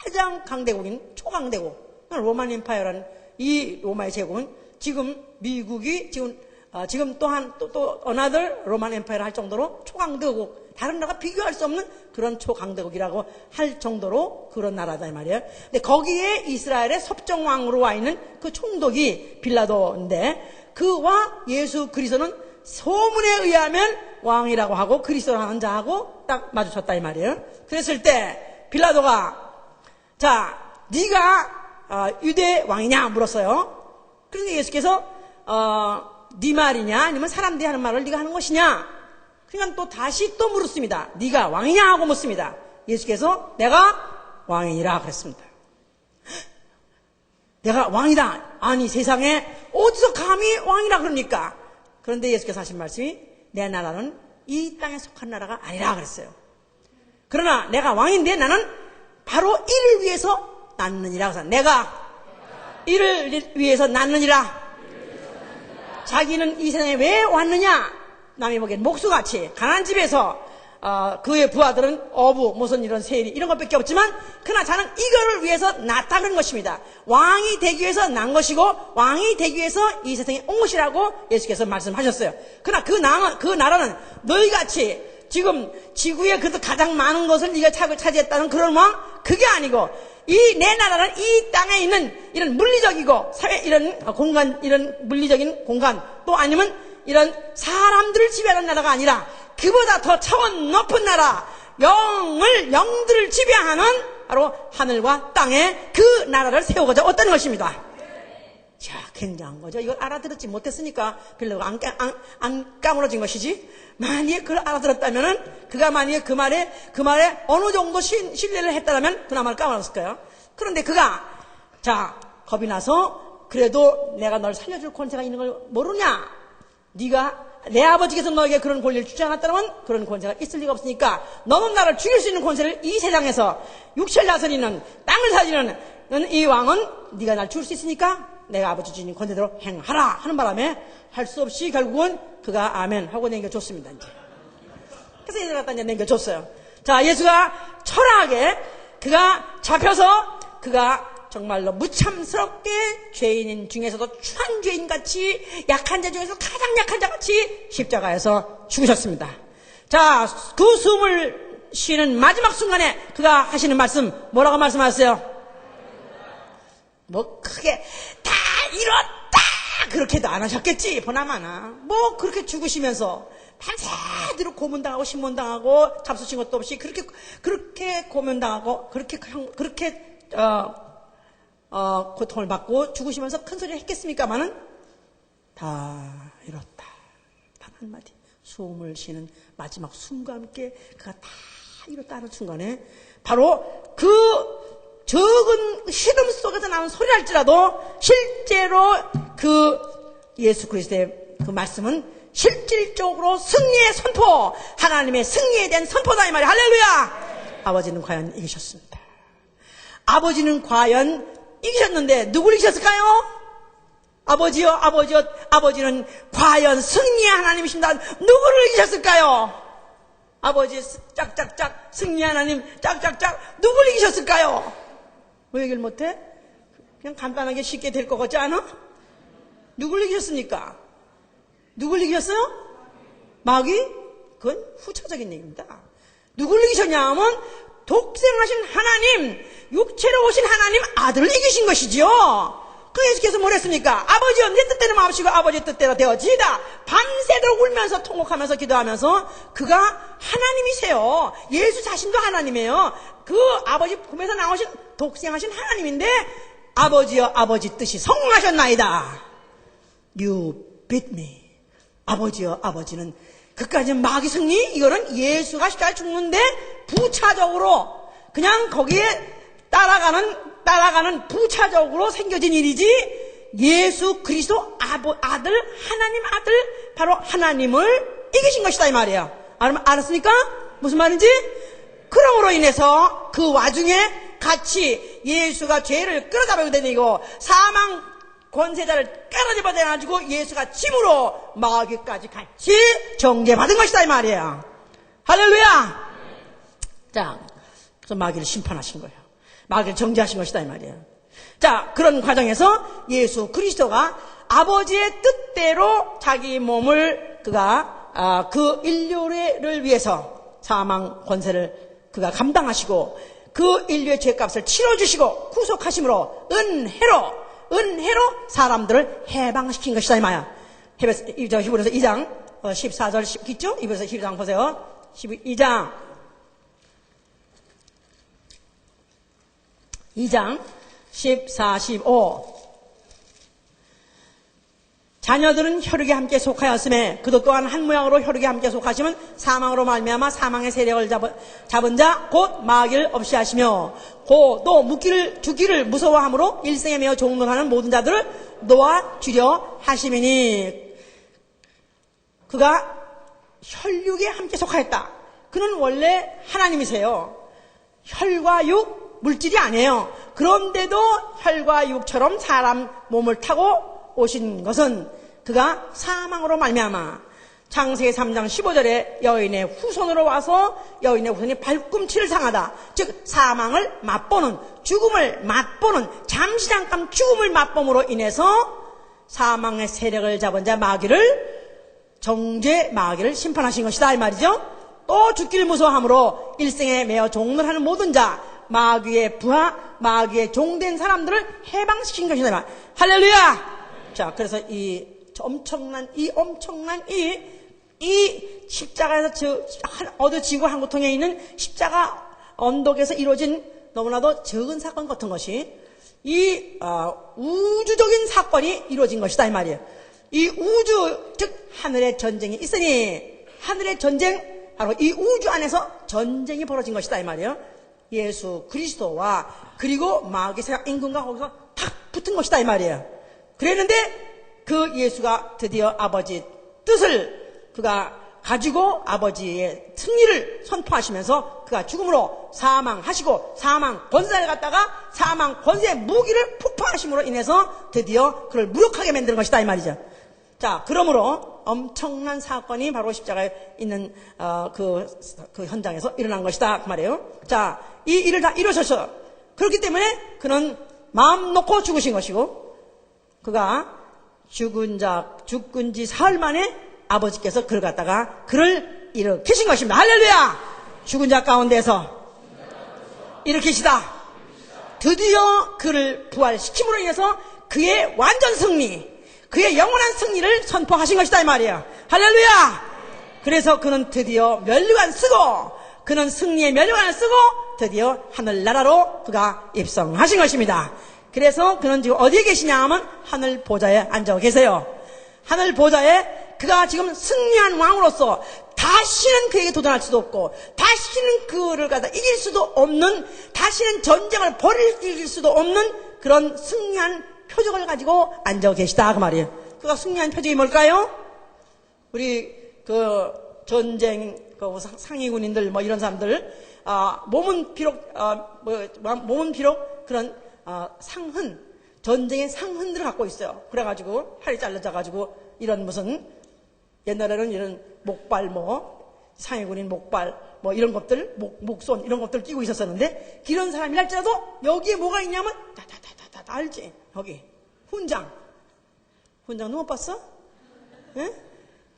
가장 강대국인 초강대국, 로만 엠파이어라는 이 로마의 제국은 지금 미국이 지금 또한 또 another 로만 엠파이어를 할 정도로 초강대국, 다른 나라가 비교할 수 없는 그런 초강대국이라고 할 정도로 그런 나라다 이 말이에요. 근데 거기에 이스라엘의 섭정왕으로 와 있는 그 총독이 빌라도인데, 그와 예수 그리스도는 소문에 의하면 왕이라고 하고 그리스도라는 자하고 딱 마주쳤다 이 말이에요. 그랬을 때 빌라도가 자, 네가 유대 왕이냐 물었어요. 그래서 예수께서 네 말이냐 아니면 사람들이 하는 말을 네가 하는 것이냐, 그러니까 또 다시 또 물었습니다. 네가 왕이냐 하고 묻습니다. 예수께서 내가 왕이라 그랬습니다. 내가 왕이다. 아니 세상에 어디서 감히 왕이라 그럽니까? 그런데 예수께서 하신 말씀이 내 나라는 이 땅에 속한 나라가 아니라 그랬어요. 그러나 내가 왕인데 나는 바로 이를 위해서 낳느니라. 그래서 내가 이를 위해서 낳느니라. 자기는 이 세상에 왜 왔느냐? 남이 보기엔 목수같이 가난한 집에서 그의 부하들은 어부, 무슨 이런 세리 이런 것밖에 없지만 그러나 자는 이거를 위해서 낳았다 그런 것입니다. 왕이 되기 위해서 난 것이고 왕이 되기 위해서 이 세상에 온 것이라고 예수께서 말씀하셨어요. 그러나 그 나라는 너희같이 지금 지구에 그래도 가장 많은 것을 네가 차지했다는 그런 왕 그게 아니고 이 내 나라는 이 땅에 있는 이런 물리적이고 사회 이런 공간 이런 물리적인 공간 또 아니면 이런 사람들을 지배하는 나라가 아니라 그보다 더 차원 높은 나라 영들을 지배하는 바로 하늘과 땅에 그 나라를 세우고자 왔다는 것입니다. 자, 굉장한 거죠. 이걸 알아들었지 못했으니까 별로 안 까무러진 것이지. 만약에 그걸 알아들었다면은 그가 만약에 그 말에 어느 정도 신뢰를 했다면 그나마 까무러졌을 거예요. 그런데 그가 자 겁이 나서 그래도 내가 널 살려줄 권세가 있는 걸 모르냐? 네가 내 아버지께서 너에게 그런 권리를 주지 않았다면 그런 권세가 있을 리가 없으니까 너는 나를 죽일 수 있는 권세를 이 세상에서 육체를 다스리는 땅을 다스리는 이 왕은 네가 날 죽일 수 있으니까 내가 아버지 주신 권세대로 행하라 하는 바람에 할 수 없이 결국은 그가 아멘 하고 남겨줬습니다. 이제. 그래서 예수를 갖다 이제 남겨줬어요. 자, 예수가 초라하게 그가 잡혀서 그가 정말로 무참스럽게 죄인 중에서도 추한 죄인같이 약한 자 중에서 가장 약한 자같이 십자가에서 죽으셨습니다. 자, 그 숨을 쉬는 마지막 순간에 그가 하시는 말씀 뭐라고 말씀하셨어요? 뭐 크게 다 이뤘다 그렇게도 안 하셨겠지 보나마나 뭐 그렇게 죽으시면서 밤새도록 고문당하고 신문당하고 잡수신 것도 없이 그렇게 고문당하고 그렇게 고통을 받고 죽으시면서 큰 소리를 했겠습니까마는 다 이뤘다 단 한마디 숨을 쉬는 마지막 숨과 함께 그가 다 이뤘다는 순간에 바로 그 적은 시름 속에서 나온 소리랄지라도 실제로 그 예수 그리스도의 그 말씀은 실질적으로 승리의 선포 하나님의 승리에 대한 선포다 이 말이에요. 할렐루야. 아버지는 과연 이기셨습니다. 아버지는 과연 이기셨는데 누구를 이기셨을까요? 아버지요 아버지는 과연 승리의 하나님이십니다. 누구를 이기셨을까요? 아버지 짝짝짝 승리 하나님 짝짝짝 누구를 이기셨을까요? 왜 얘기를 못해? 그냥 간단하게 쉽게 될 것 같지 않아? 누구를 이기셨습니까? 누구를 이기셨어요? 마귀? 그건 후차적인 얘기입니다. 누구를 이기셨냐 하면 독생하신 하나님, 육체로 오신 하나님 아들을 이기신 것이지요. 그 예수께서 뭘 했습니까? 아버지여 내 뜻대로 마옵시고 아버지의 뜻대로 되어지이다. 밤새도록 울면서 통곡하면서 기도하면서 그가 하나님이세요. 예수 자신도 하나님이에요. 그 아버지 품에서 나오신 독생하신 하나님인데 아버지여 아버지 뜻이 성공하셨나이다. You beat me. 아버지여 아버지는 그까지 마귀 승리? 이거는 예수가 십자가에 죽는데 부차적으로 그냥 거기에 따라가는 부차적으로 생겨진 일이지 예수 그리스도 아들 하나님 아들 바로 하나님을 이기신 것이다 이 말이에요. 알았습니까? 무슨 말인지? 그러므로 인해서 그 와중에 같이 예수가 죄를 끌어잡아야 되고 사망 권세자를 깔아잡아가지고 예수가 짐으로 마귀까지 같이 정죄받은 것이다 이 말이에요. 할렐루야. 자, 그래서 마귀를 심판하신 거예요. 마귀를 정죄하신 것이다 이 말이에요. 자, 그런 과정에서 예수 그리스도가 아버지의 뜻대로 자기 몸을 그가 그 인류를 위해서 사망 권세를 그가 감당하시고 그 인류의 죄값을 치러주시고 구속하심으로 은혜로 사람들을 해방시킨 것이다 이 말이야. 히브리서 2장 14절 있죠? 히브리서 12장 보세요. 2장 14, 15 자녀들은 혈육에 함께 속하였음에 그도 또한 한 모양으로 혈육에 함께 속하시면 사망으로 말미암아 사망의 세력을 잡은 자 곧 마귀를 없이 하시며 또 죽기를 무서워함으로 일생에 매어 종론하는 모든 자들을 놓아주려 하심이니 그가 혈육에 함께 속하였다. 그는 원래 하나님이세요. 혈과 육 물질이 아니에요. 그런데도 혈과 육처럼 사람 몸을 타고 오신 것은 그가 사망으로 말미암아 창세기 3장 15절에 여인의 후손으로 와서 여인의 후손이 발꿈치를 상하다. 즉 사망을 맛보는, 죽음을 맛보는, 잠시 잠깐 죽음을 맛봄으로 인해서 사망의 세력을 잡은 자 마귀를, 정죄 마귀를 심판하신 것이다 이 말이죠. 또 죽기를 무서워함으로 일생에 매어 종을 하는 모든 자, 마귀의 부하, 마귀의 종된 사람들을 해방시킨 것이다 이 말. 할렐루야. 자, 그래서 이 엄청난 십자가에서 어느 지구 한 구통에 있는 십자가 언덕에서 이루어진 너무나도 적은 사건 같은 것이 이 우주적인 사건이 이루어진 것이다 이 말이에요. 이 우주, 즉 하늘의 전쟁이 있으니 하늘의 전쟁, 바로 이 우주 안에서 전쟁이 벌어진 것이다 이 말이에요. 예수 그리스도와 그리고 마귀 세력 임금과 거기서 탁 붙은 것이다 이 말이에요. 그랬는데 그 예수가 드디어 아버지 뜻을 그가 가지고 아버지의 승리를 선포하시면서 그가 죽음으로 사망하시고 사망 권세를 갖다가 사망 권세의 무기를 폭파하심으로 인해서 드디어 그를 무력하게 만드는 것이다 이 말이죠. 자, 그러므로 엄청난 사건이 바로 십자가에 있는 그 현장에서 일어난 것이다 그 말이에요. 자, 이 일을 다 이루셨어. 그렇기 때문에 그는 마음 놓고 죽으신 것이고, 그가 죽은 지 사흘 만에 아버지께서 그를 갖다가 그를 일으키신 것입니다. 할렐루야! 죽은 자 가운데서 일으키시다. 드디어 그를 부활시킴으로 인해서 그의 완전 승리, 그의 영원한 승리를 선포하신 것이다 이 말이에요. 할렐루야! 그래서 그는 드디어 면류관 쓰고, 그는 승리의 면류관을 쓰고 드디어 하늘나라로 그가 입성하신 것입니다. 그래서 그는 지금 어디에 계시냐 하면 하늘 보좌에 앉아 계세요. 하늘 보좌에 그가 지금 승리한 왕으로서 다시는 그에게 도전할 수도 없고, 다시는 그를 갖다 이길 수도 없는, 다시는 전쟁을 벌일 수도 없는 그런 승리한 표적을 가지고 앉아 계시다 그 말이에요. 그가 승리한 표적이 뭘까요? 우리 그 전쟁 그 상위 군인들 뭐 이런 사람들, 몸은 비록 그런 상흔, 전쟁의 상흔들을 갖고 있어요. 그래가지고 팔이 잘라져가지고 이런 무슨 옛날에는 이런 목발 상해군인 목발 이런 것들, 목손 이런 것들 끼고 있었었는데, 이런 사람이랄지라도 여기에 뭐가 있냐면 다 알지. 여기 훈장 너 못 봤어? 예?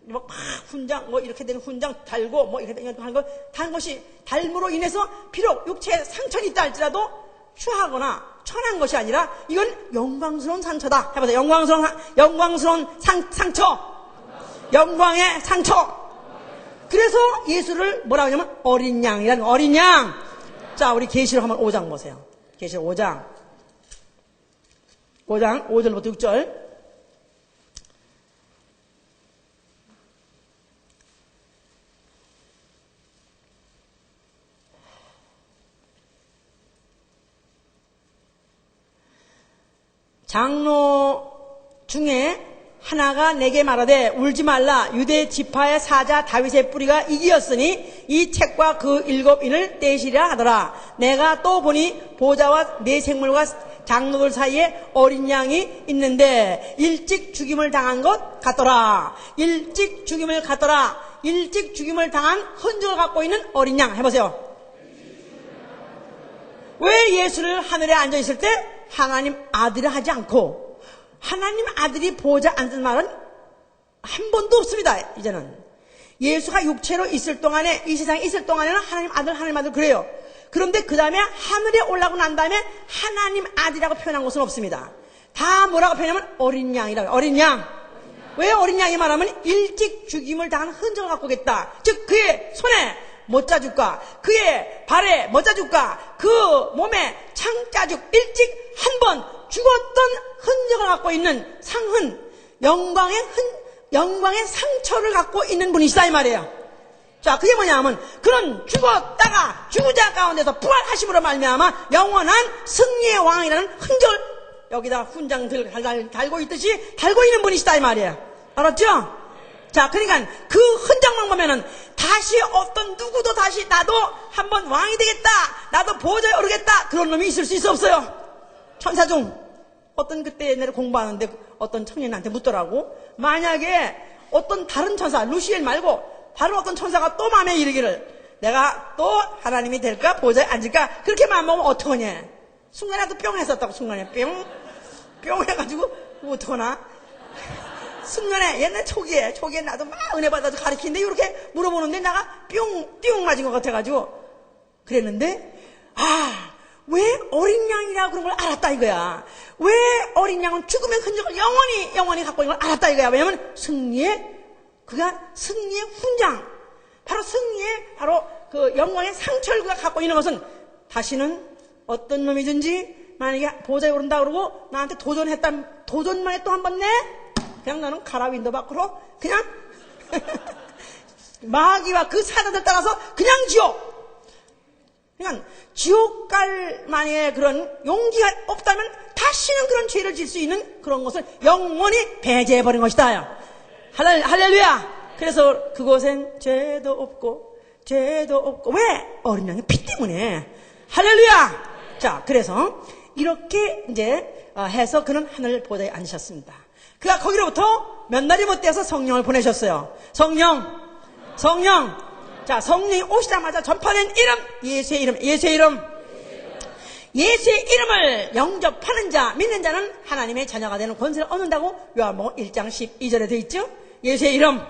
막 훈장 이렇게 된 훈장 달고 이렇게 된 거 단 것이 달므로 인해서 비록 육체에 상처가 있다 할지라도 추하거나 천한 것이 아니라 이건 영광스러운 상처다. 해보세요. 영광스러운 상처. 영광의 상처. 그래서 예수를 뭐라고 하냐면 어린 양이라는, 어린 양. 자, 우리 계시록 한번 5장 보세요. 계시록 5장 5절부터 6절. 장로 중에 하나가 내게 말하되 울지 말라. 유대 지파의 사자 다윗의 뿌리가 이기었으니 이 책과 그 7인을 떼시리라 하더라. 내가 또 보니 보좌와 네 생물과 장로들 사이에 어린 양이 있는데 일찍 죽임을 당한 것 같더라. 일찍 죽임을 당한 흔적을 갖고 있는 어린 양. 해보세요. 왜 예수를 하늘에 앉아있을 때 하나님 아들을 하지 않고 하나님 아들이 보좌 앉은 말은 한 번도 없습니다. 이제는 예수가 육체로 있을 동안에, 이 세상에 있을 동안에는 하나님 아들 그래요. 그런데 그 다음에 하늘에 올라가고 난 다음에 하나님 아들이라고 표현한 것은 없습니다. 다 뭐라고 표현하면 어린 양이라고. 어린 양. 왜 어린 양이 말하면 일찍 죽임을 당한 흔적을 갖고 오겠다. 즉 그의 손에 못자죽과 그의 발에 못자죽과 그 몸에 창자죽, 일찍 한 번 죽었던 흔적을 갖고 있는 상흔, 영광의 상처를 갖고 있는 분이시다 이 말이에요. 자, 그게 뭐냐 하면 그런 죽었다가 죽은 자 가운데서 부활하심으로 말미암아 영원한 승리의 왕이라는 흔적을 여기다 훈장들 달고 있듯이 달고 있는 분이시다 이 말이에요. 알았죠? 자, 그러니까 그 흔적만 보면은 다시 어떤 누구도 다시 나도 한번 왕이 되겠다, 나도 보좌에 오르겠다, 그런 놈이 있을 수 있어 없어요? 천사 중 어떤 그때 옛날에 공부하는데 어떤 청년한테 묻더라고. 만약에 어떤 다른 천사, 루시엘 말고 다른 어떤 천사가 또 마음에 이르기를 내가 또 하나님이 될까? 보좌에 앉을까? 그렇게 마음먹으면 어떡하냐? 순간에 또 뿅 했었다고, 순간에 뿅 해가지고 어떡하나? 순간에 옛날 초기에 나도 막 은혜 받아서 가르치는데 이렇게 물어보는데 나가 뿅 맞은 것 같아가지고 그랬는데 왜 어린 양이라 그런 걸 알았다 이거야. 왜 어린 양은 죽음의 흔적을 영원히 갖고 있는 걸 알았다 이거야. 왜냐면 그가 승리의 훈장, 바로 바로 그 영광의 상처를 그가 갖고 있는 것은 다시는 어떤 놈이든지 만약에 보좌에 오른다 그러고 나한테 도전만에 또 한 번 내? 그냥 나는 가라 윈도 밖으로 그냥 마귀와 그 사자들 따라서 그냥 지옥. 그러니까 지옥 갈 만의 그런 용기가 없다면 다시는 그런 죄를 질 수 있는 그런 것을 영원히 배제해버린 것이다. 할렐루야. 그래서 그곳엔 죄도 없고 왜? 어린 양의 피 때문에. 할렐루야. 자, 그래서 이렇게 이제 해서 그는 하늘 보좌에 앉으셨습니다. 그가 거기로부터 몇 날이 못 돼서 성령을 보내셨어요. 성령. 자, 성령이 오시자마자 전파된 이름, 예수의 이름을 영접하는 자, 믿는 자는 하나님의 자녀가 되는 권세를 얻는다고 요한복음 1장 12절에 되어 있죠. 예수의 이름.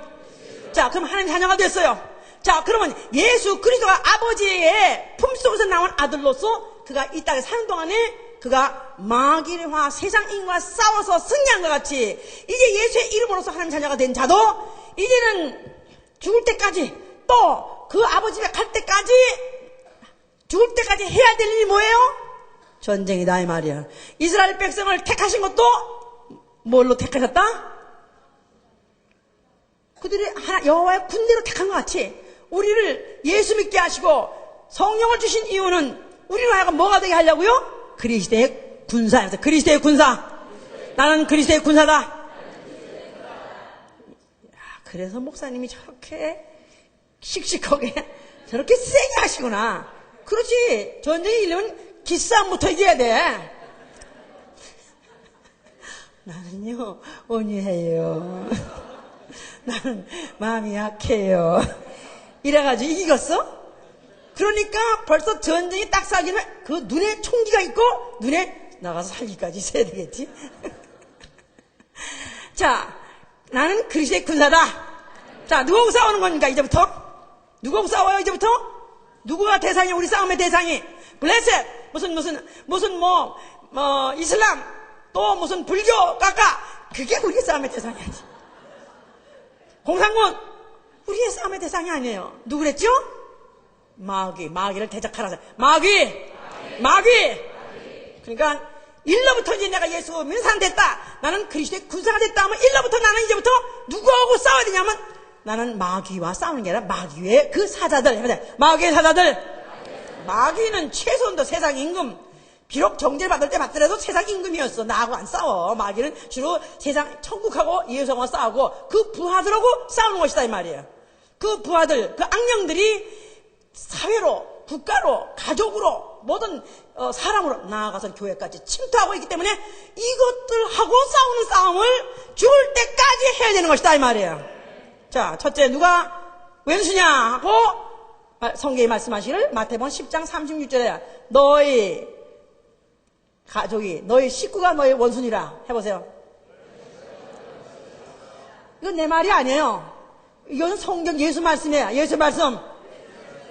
자, 그럼 하나님 자녀가 됐어요. 자, 그러면 예수 그리스도가 아버지의 품속에서 나온 아들로서 그가 이 땅에 사는 동안에 그가 마귀와 세상 인과 싸워서 승리한 것 같이 이제 예수의 이름으로서 하나님 자녀가 된 자도 이제는 죽을 때까지 또 그 아버지 집에 갈 때까지 죽을 때까지 해야 될 일이 뭐예요? 전쟁이다 이 말이야. 이스라엘 백성을 택하신 것도 뭘로 택하셨다? 그들이 여호와의 군대로 택한 것 같이 우리를 예수 믿게 하시고 성령을 주신 이유는 우리로 하여금 뭐가 되게 하려고요? 그리스도의 군사였어. 그리스도의 군사. 나는 그리스도의 군사다. 그래서 목사님이 저렇게 씩씩하게 저렇게 세게 하시구나. 그렇지. 전쟁이 이러면 기싸움부터 이겨야 돼. 나는요 온유해요. 나는 마음이 약해요. 이래가지고 이겼어? 그러니까 벌써 전쟁이 딱 싸기면 그 눈에 총기가 있고 눈에 나가서 살기까지 있어야 되겠지. 자, 나는 그리스도의 군사다. 자, 누구하고 싸우는 겁니까 이제부터? 누구하고 싸워요 이제부터? 누구가 대상이 우리 싸움의 대상이? 블레셋 무슨 이슬람 또 무슨 불교 깎아 그게 우리의 싸움의 대상이 아니지. 공산군 우리의 싸움의 대상이 아니에요. 누구랬죠? 마귀를 대적하라. 마귀. 그러니까 일로부터 이제 내가 예수 민산 됐다. 나는 그리스도의 군사가 됐다 하면 일로부터 나는 이제부터 누구하고 싸워야 되냐면 나는 마귀와 싸우는 게 아니라 마귀의 그 사자들. 마귀의 사자들. 마귀는 최소한도 세상 임금. 비록 정죄를 받을 때 받더라도 세상 임금이었어. 나하고 안 싸워. 마귀는 주로 세상 천국하고 예수하고 싸우고 그 부하들하고 싸우는 것이다 이 말이에요. 그 부하들, 그 악령들이 사회로, 국가로, 가족으로, 모든 사람으로 나아가서 교회까지 침투하고 있기 때문에 이것들하고 싸우는 싸움을 죽을 때까지 해야 되는 것이다 이 말이에요. 자, 첫째 누가 왼수냐 하고 성경이 말씀하시기를 마태복음 10장 36절에 너희 가족이 너희 식구가 너희 원수니라 해보세요. 이건 내 말이 아니에요. 이건 성경 예수 말씀이에요. 예수 말씀.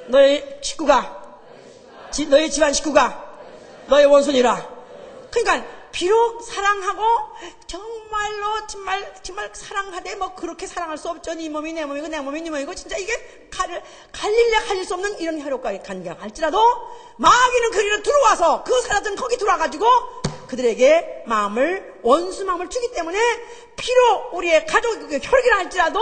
너희 식구가 너희 집안 식구가 너희 원수니라. 그러니까 비록 사랑하고 정말로 정말 사랑하되 뭐 그렇게 사랑할 수 없죠. 네 몸이 내 몸이고 내 몸이 네 몸이고 진짜 이게 갈릴 수 없는 이런 혈육과의 관계가 할지라도 마귀는 그리로 들어와서 그 사람들은 거기 들어와가지고 그들에게 원수 마음을 주기 때문에 비록 우리의 가족의 혈육이라 할지라도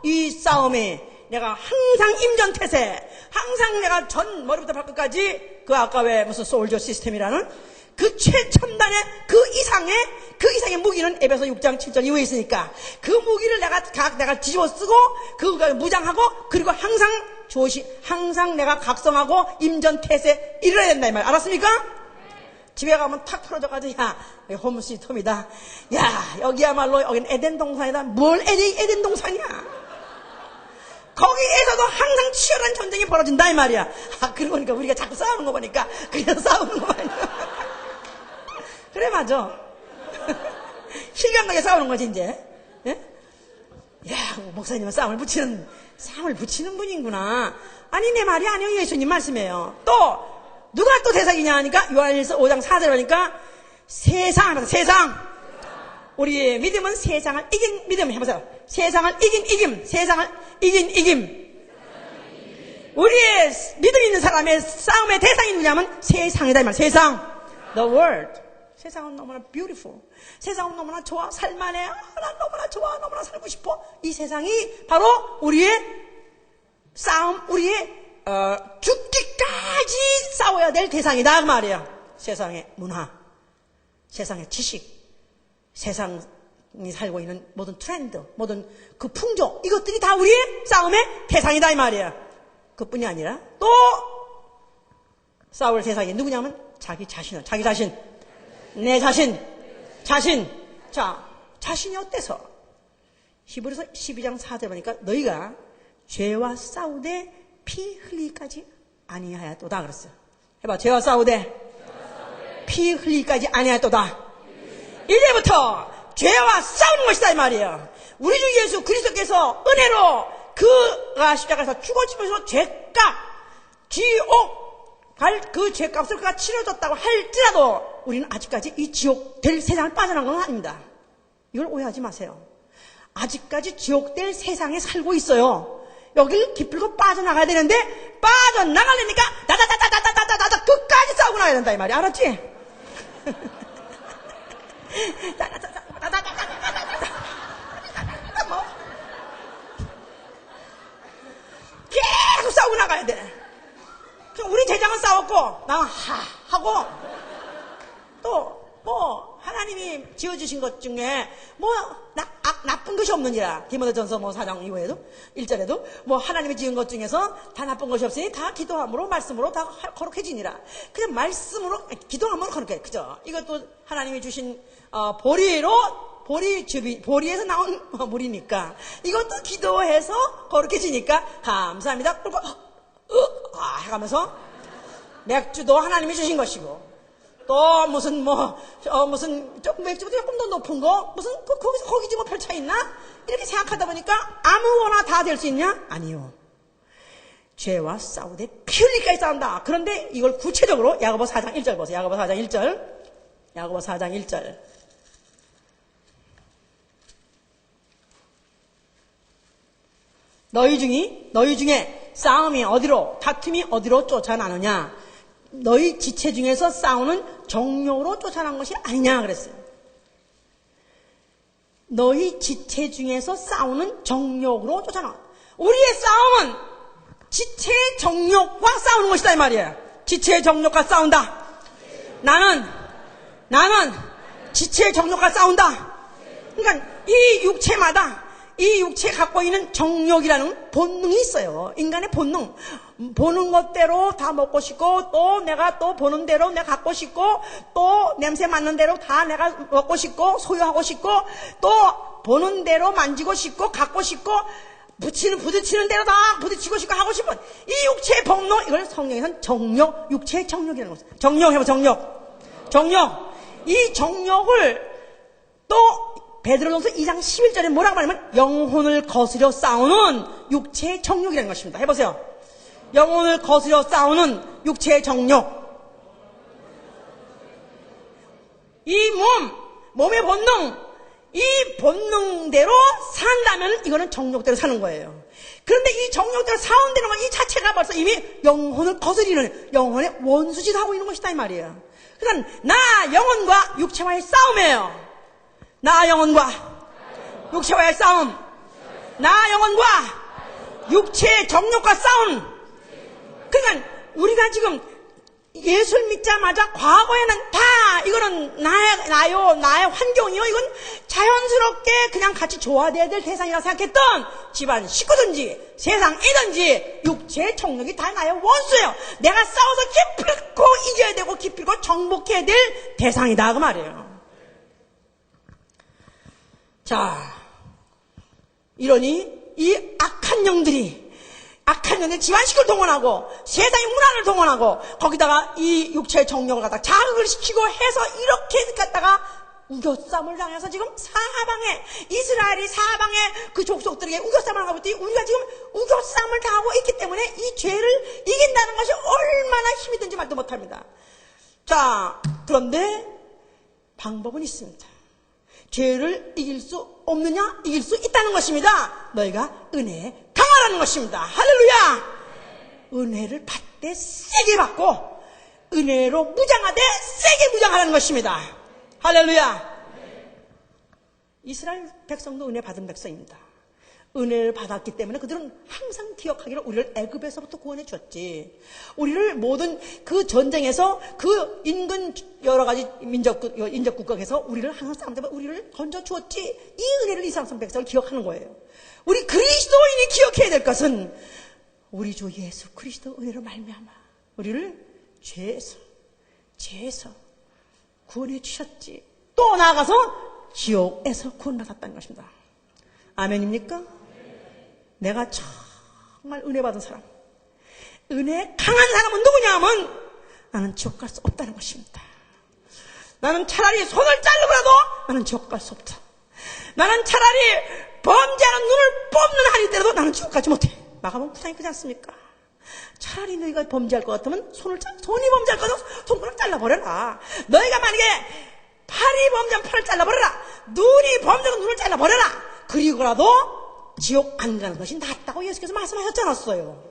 이 싸움에 내가 항상 임전태세, 항상 내가 전 머리부터 발끝까지 그 아까 왜 무슨 솔저 시스템이라는 그 최첨단의 그 이상의 무기는 에베소 6장 7절 이후에 있으니까 그 무기를 내가 뒤집어 쓰고 그거 무장하고 그리고 항상 내가 각성하고 임전태세 이뤄야 된다 이 말 알았습니까? 집에 가면 탁 풀어져가지고, 야, 여기 홈 스위트 홈이다. 야, 여기야말로, 여긴 에덴 동산이다. 뭘 에덴 동산이야? 거기에서도 항상 치열한 전쟁이 벌어진다, 이 말이야. 아, 그러고 보니까 우리가 자꾸 싸우는 거 보니까, 그래서 싸우는 거 말이야. 그래, 맞아. 실감나게 싸우는 거지, 이제. 예? 야, 목사님은 싸움을 붙이는 분이구나. 아니, 내 말이 아니에요. 예수님 말씀이에요. 또, 누가 또 대상이냐 하니까, 요한일서 5장 4절 하니까, 세상. 우리의 믿음은 세상을 이긴 믿음 해보세요. 세상을 이긴 이김. 우리의 믿음 있는 사람의 싸움의 대상이 누구냐면 세상이다, 이 말. 세상. The world. 세상은 너무나 beautiful. 세상은 너무나 좋아. 살만해. 난 너무나 좋아. 너무나 살고 싶어. 이 세상이 바로 우리의 싸움, 우리의 죽기까지 싸워야 될 대상이다, 그 말이야. 세상의 문화, 세상의 지식, 세상이 살고 있는 모든 트렌드, 모든 그 풍조, 이것들이 다 우리의 싸움의 대상이다, 이 말이야. 그뿐이 아니라 또 싸울 대상이 누구냐면 자기 자신. 내 자신. 자, 자신이 어때서? 히브리서 12장 4절 보니까 너희가 죄와 싸우되 피 흘리기까지 아니하였도다 그랬어요. 해봐. 죄와 싸우되 피 흘리기까지 아니하였도다. 이제부터 죄와 싸우는 것이다, 이 말이에요. 우리 주 예수 그리스도께서 은혜로 그가 십자가에서 죽어지면서 죄값, 지옥 갈 그 죄값을 그가 치러줬다고 할지라도 우리는 아직까지 이 지옥 될 세상을 빠져나간 건 아닙니다. 이걸 오해하지 마세요. 아직까지 지옥 될 세상에 살고 있어요. 여길 기필고 빠져나가야 되는데 빠져나가려니까 다다다다다다다다다 끝까지 싸우고 나가야 된다, 이 말이야. 알았지? 뭐 계속 싸우고 나가야 돼. 우리 제장은 싸웠고 나는 하고 또 뭐 하나님이 지어주신 것 중에 뭐 나쁜 것이 없느니라. 디모데전서 뭐 4장 이후에도 1절에도 뭐 하나님이 지은 것 중에서 다 나쁜 것이 없으니 다 기도함으로 말씀으로 다 거룩해지니라. 그냥 말씀으로 기도함으로 거룩해. 그죠? 이것도 하나님이 주신 보리에서 나온 물이니까 이것도 기도해서 거룩해지니까 감사합니다. 그리고 해가면서 맥주도 하나님이 주신 것이고 또 무슨 맥주보다 조금 더 높은 거 무슨 거기서 거기지 뭐 별 차이 있나? 이렇게 생각하다 보니까 아무거나 다 될 수 있냐? 아니요. 죄와 싸우되 피 흘리기까지 싸운다. 그런데 이걸 구체적으로 야고보 4장 1절 보세요. 야고보 4장 1절. 너희 중에 싸움이 어디로, 다툼이 어디로 쫓아나느냐? 너희 지체 중에서 싸우는 정욕으로 쫓아난 것이 아니냐 그랬어요. 너희 지체 중에서 싸우는 정욕으로 쫓아나. 우리의 싸움은 지체의 정욕과 싸우는 것이다, 이 말이에요. 지체의 정욕과 싸운다. 나는 지체의 정욕과 싸운다. 그러니까 이 육체마다 이 육체에 갖고 있는 정욕이라는 본능이 있어요. 인간의 본능. 보는 것대로 다 먹고 싶고, 또 내가 또 보는 대로 내가 갖고 싶고, 또 냄새 맡는 대로 다 내가 먹고 싶고, 소유하고 싶고, 또 보는 대로 만지고 싶고, 갖고 싶고, 부딪히는 대로 다 부딪히고 싶고 하고 싶은 이 육체의 본능, 이걸 성경에서는 정욕, 육체의 정욕이라는 것이에요. 정욕 해봐, 정욕. 이 정욕을 또 베드로전서 2장 11절에 뭐라고 말하면 영혼을 거스려 싸우는 육체의 정욕이라는 것입니다. 해보세요. 영혼을 거스려 싸우는 육체의 정욕. 이 몸의 본능, 이 본능대로 산다면 이거는 정욕대로 사는 거예요. 그런데 이 정욕대로 사온다는 건 이 자체가 벌써 이미 영혼을 거스리는 영혼의 원수짓 하고 있는 것이다, 이 말이에요. 그러니까 나 영혼과 육체와의 싸움이에요. 나 영혼과 육체와의 싸움. 나 영혼과 육체의 정욕과 싸움. 그러니까 우리가 지금 예수를 믿자마자 과거에는 다 이거는 나의 환경이요, 이건 자연스럽게 그냥 같이 조화돼야 될 대상이라 생각했던 집안 식구든지 세상이든지 육체의 청력이 다 나의 원수예요. 내가 싸워서 기필코 이겨야 되고 기필코 정복해야 될 대상이다 그 말이에요. 자, 이러니 이 악한 영들이 집안 식구를 동원하고 세상의 문화를 동원하고 거기다가 이 육체의 정력을 갖다가 자극을 시키고 해서 이렇게 갖다가 우겨쌈을 당해서 지금 사방에 이스라엘이 사방에 그 족속들에게 우겨쌈을 하고 있더니 우리가 지금 우겨쌈을 당하고 있기 때문에 이 죄를 이긴다는 것이 얼마나 힘이 든지 말도 못합니다. 자, 그런데 방법은 있습니다. 죄를 이길 수 없느냐? 이길 수 있다는 것입니다. 너희가 은혜에 강하라는 것입니다. 할렐루야! 은혜를 받되 세게 받고 은혜로 무장하되 세게 무장하라는 것입니다. 할렐루야! 이스라엘 백성도 은혜 받은 백성입니다. 은혜를 받았기 때문에 그들은 항상 기억하기를 우리를 애굽에서부터 구원해 주었지. 우리를 모든 그 전쟁에서 그 인근 여러 가지 인접 국가에서 우리를 항상 사람들 우리를 건져 주었지. 이 은혜를 이스라엘 백성을 기억하는 거예요. 우리 그리스도인이 기억해야 될 것은 우리 주 예수 그리스도 은혜로 말미암아 우리를 죄에서 구원해 주셨지. 또 나아가서 지옥에서 구원받았다는 것입니다. 아멘입니까? 내가 정말 은혜 받은 사람, 은혜 강한 사람은 누구냐 하면 나는 지옥 갈 수 없다는 것입니다. 나는 차라리 손을 자르고라도 나는 지옥 갈 수 없다. 나는 차라리 범죄하는 눈을 뽑는 한이 되라도 나는 지옥 가지 못해. 마가복음 9장이 그렇지 않습니까? 차라리 너희가 범죄할 것 같으면 손이 범죄할 것 같으면 손가락 잘라버려라. 너희가 만약에 팔이 범죄하면 팔을 잘라버려라. 눈이 범죄하면 눈을 잘라버려라. 그리고라도 지옥 안 가는 것이 낫다고 예수께서 말씀하셨지 않았어요.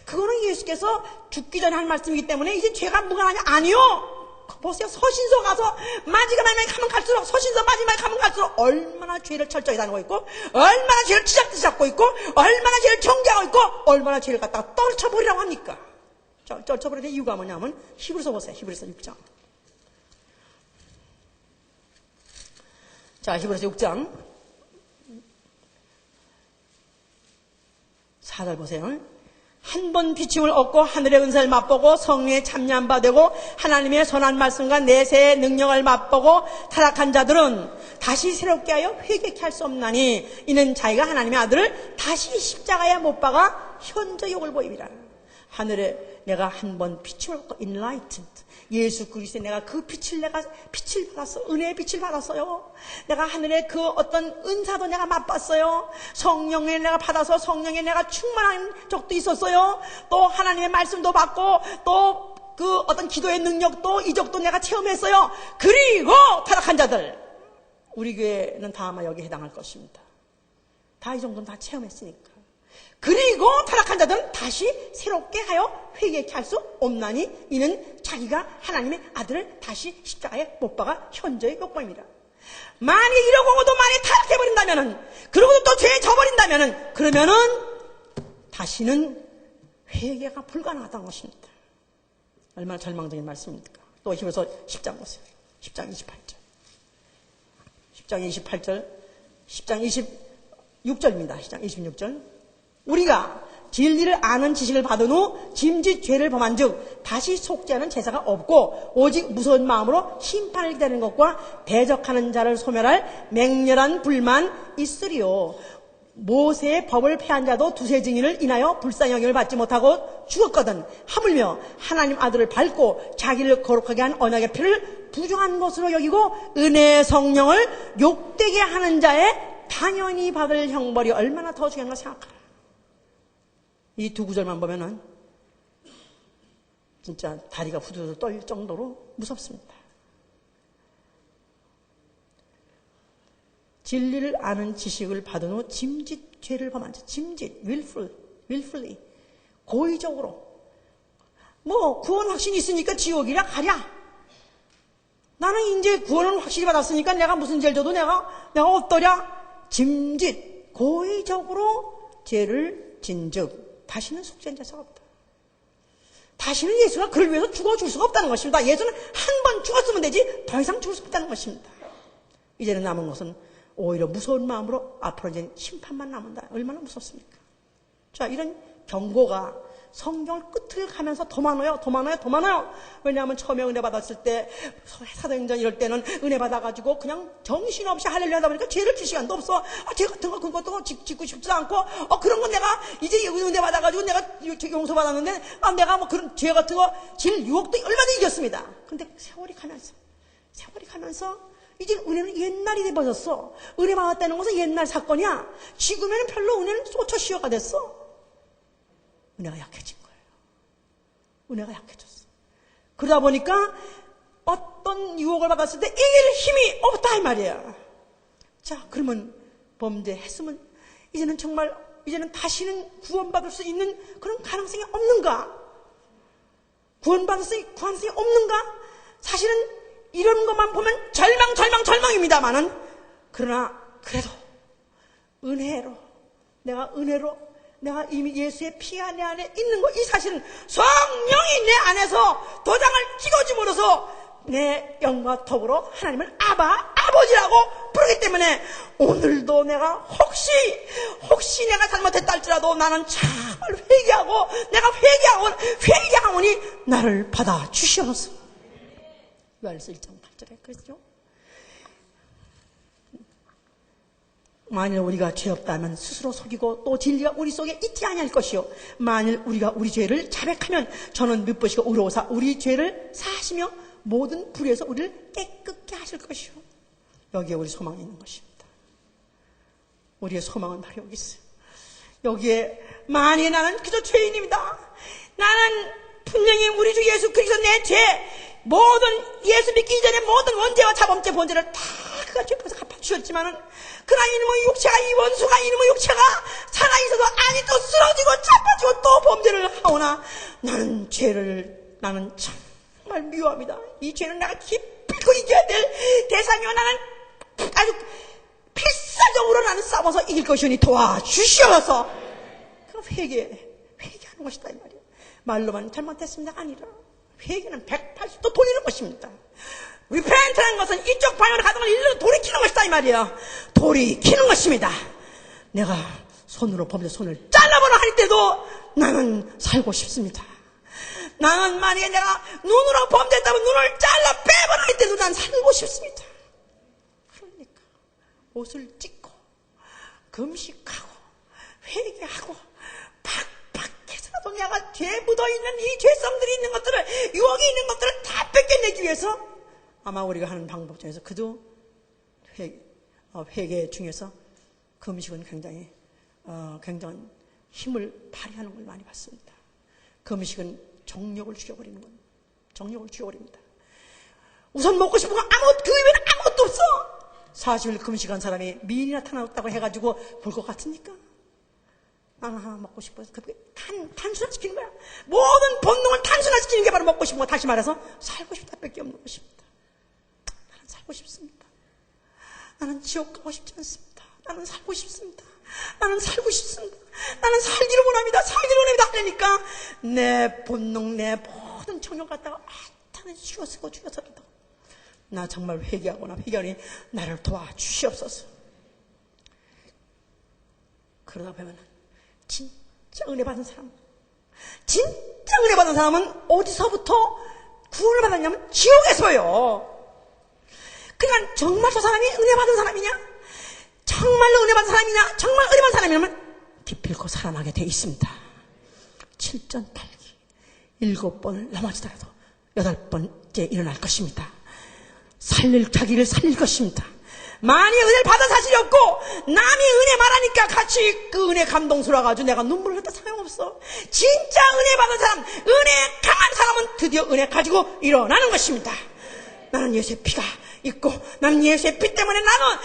그거는 예수께서 죽기 전에 한 말씀이기 때문에 이제 죄가 무관하냐? 아니요. 보세요. 서신서 가서 마지막에 가면 갈수록 서신서 마지막에 가면 갈수록 얼마나 죄를 철저히 다니고 있고 얼마나 죄를 쥐잡듯이 잡고 있고 얼마나 죄를 정죄하고 있고 얼마나 죄를 갖다가 떨쳐버리라고 합니까? 떨쳐버리는 이유가 뭐냐면 히브리서 보세요. 히브리서 6장. 자, 히브리서 6장 4절 보세요. 한 번 비침을 얻고 하늘의 은사를 맛보고 성령에 참여한 바 되고 하나님의 선한 말씀과 내세의 능력을 맛보고 타락한 자들은 다시 새롭게 하여 회개케 할 수 없나니 이는 자기가 하나님의 아들을 다시 십자가에 못 박아 현저 욕을 보이리라. 하늘에 내가 한 번 빛을 얻고 enlightened 예수 그리스도의 내가 그 빛을 받았어. 은혜의 빛을 받았어요. 내가 하늘의 그 어떤 은사도 내가 맛봤어요. 성령에 내가 받아서 성령에 내가 충만한 적도 있었어요. 또 하나님의 말씀도 받고 또 그 어떤 기도의 능력도 이적도 내가 체험했어요. 그리고 타락한 자들 우리 교회는 다 아마 여기에 해당할 것입니다. 다 이 정도는 다 체험했으니까. 그리고 타락한 자들은 다시 새롭게 하여 회개케 할 수 없나니 이는 자기가 하나님의 아들을 다시 십자가에 못 박아 현저의 욕심입니다. 만약 이러고도 만약 타락해버린다면은 그러고도 또 죄에 져버린다면은 그러면은 다시는 회개가 불가능하다는 것입니다. 얼마나 절망적인 말씀입니까? 또 히브리서 10장 보세요. 10장 28절 10장 28절 10장 26절입니다. 10장 26절 우리가 진리를 아는 지식을 받은 후 짐짓 죄를 범한 즉 다시 속죄하는 제사가 없고 오직 무서운 마음으로 심판을 기다리는 것과 대적하는 자를 소멸할 맹렬한 불만 있으리요. 모세의 법을 폐한 자도 두세 증인을 인하여 불쌍히 여김을 받지 못하고 죽었거든 하물며 하나님 아들을 밟고 자기를 거룩하게 한 언약의 피를 부정한 것으로 여기고 은혜의 성령을 욕되게 하는 자의 당연히 받을 형벌이 얼마나 더 중요한가 생각하라. 이 두 구절만 보면은 진짜 다리가 후두둑 떨릴 정도로 무섭습니다. 진리를 아는 지식을 받은 후 짐짓 죄를 범한 자, 짐짓, willfully, 고의적으로 뭐 구원 확신이 있으니까 지옥이라 가랴. 나는 이제 구원을 확실히 받았으니까 내가 무슨 죄를 져도 내가 어떠랴. 짐짓, 고의적으로 죄를 진즉 다시는 속죄한 자가 없다. 다시는 예수가 그를 위해서 죽어줄 수가 없다는 것입니다. 예수는 한 번 죽었으면 되지 더 이상 죽을 수 없다는 것입니다. 이제는 남은 것은 오히려 무서운 마음으로 앞으로 이제 심판만 남은다. 얼마나 무섭습니까? 자, 이런 경고가 성경을 끝을 가면서 더 많아요. 왜냐하면 처음에 은혜 받았을 때 사도행전 이럴 때는 은혜 받아가지고 그냥 정신없이 할렐루야 하다 보니까 죄를 질 시간도 없어. 죄 같은 거 그것도 짓고 싶지도 않고 그런 건 내가 이제 은혜 받아가지고 내가 용서받았는데 내가 뭐 그런 죄 같은 거 질 유혹도 얼마나 이겼습니다. 근데 세월이 가면서 이제 은혜는 옛날이 돼버렸어. 은혜 받았다는 것은 옛날 사건이야. 지금에는 별로 은혜는 소처시효가 됐어. 은혜가 약해진 거예요. 은혜가 약해졌어. 그러다 보니까 어떤 유혹을 받았을 때 이길 힘이 없다 이 말이야. 자, 그러면 범죄했으면 이제는 다시는 구원받을 수 있는 그런 가능성이 없는가? 구원받을 수 있는 가능성이 없는가? 사실은 이런 것만 보면 절망입니다만은 그러나 그래도 내가 이미 예수의 피 내 안에 있는 거, 이 사실은 성령이 내 안에서 도장을 찍어줌으로써 내 영과 더불어 하나님을 아버지라고 부르기 때문에 오늘도 내가 혹시 내가 잘못했다 할지라도 나는 정말 회개하오니 나를 받아 주시옵소서. 요한일서 1장 8절에 그랬죠. 만일 우리가 죄 없다면 스스로 속이고 또 진리가 우리 속에 있지 아니할 것이요 만일 우리가 우리 죄를 자백하면 저는 미쁘시고 의로우사 우리 죄를 사하시며 모든 불의에서 우리를 깨끗게 하실 것이요. 여기에 우리 소망이 있는 것입니다. 우리의 소망은 바로 여기 있어요. 여기에 만일 나는 그저 죄인입니다. 나는 분명히 우리 주 예수 그리스도 내 죄 모든 예수 믿기 이전에 모든 원죄와 자범죄 본죄를 다 그가 죄에서 갚아주셨지만은 그러나 이놈의 육체가 이 원수가 이놈의 육체가 살아있어도 아니 또 쓰러지고 자빠지고 또 범죄를 하오나 나는 정말 미워합니다. 이 죄는 내가 기필코 이겨야 될 대상이요 나는 아주 필사적으로 나는 싸워서 이길 것이니 도와주시옵소서. 그럼 회개하는 것이다 이 말이에요. 말로만 잘못했습니다가 아니라 회개는 180도 돌리는 것입니다. 리펜트라는 것은 이쪽 방향으로 가던 걸 일로 돌이키는 것이다 이 말이에요. 돌이키는 것입니다. 내가 범죄 손을 잘라버려 할 때도 나는 살고 싶습니다. 나는 만약에 내가 눈으로 범죄했다면 눈을 잘라 빼버려 할 때도 난 살고 싶습니다. 그러니까 옷을 찢고 금식하고 회개하고 박박해서라도 내가 죄 묻어있는 이 죄성들이 있는 것들을 유혹이 있는 것들을 다 뺏겨내기 위해서 아마 우리가 하는 방법 중에서 그도 회개 중에서 금식은 굉장히 굉장한 힘을 발휘하는 걸 많이 봤습니다. 금식은 정욕을 죽여버립니다. 우선 먹고 싶은 거 그 외에는 아무것도 없어. 40일 금식한 사람이 미인이 나타났다고 해가지고 볼 것 같습니까? 나는 하나 먹고 싶어서 단순화시키는 거야. 모든 본능을 단순화시키는 게 바로 먹고 싶은 거. 다시 말해서 살고 싶다 밖에 없는 것입니다. 나는 살고 싶습니다. 나는 지옥 가고 싶지 않습니다. 나는 살고 싶습니다. 나는 살기를 원합니다. 하니까 내 본능, 내 모든 정욕 갖다가 나는 죽여서라도 나 정말 회개하니 나를 도와주시옵소서. 그러다 보면 진짜 은혜 받은 사람은 어디서부터 구원을 받았냐면 지옥에서요. 그러니까 정말 저 사람이 은혜 받은 사람이냐? 정말로 은혜 받은 사람이냐? 정말 은혜 받은 사람이냐면 기필코 살아나게 돼 있습니다. 7전 8기 7번을 넘어지더라도 8번째 일어날 것입니다. 자기를 살릴 것입니다. 많이 은혜를 받아 사실이 없고 남이 은혜 말하니까 같이 그 은혜 감동스러워가지고 내가 눈물을 흘렸다 소용없어. 진짜 은혜 받은 사람, 은혜 강한 사람은 드디어 은혜 가지고 일어나는 것입니다. 나는 예수의 피가 있고 나는 예수의 피 때문에 나는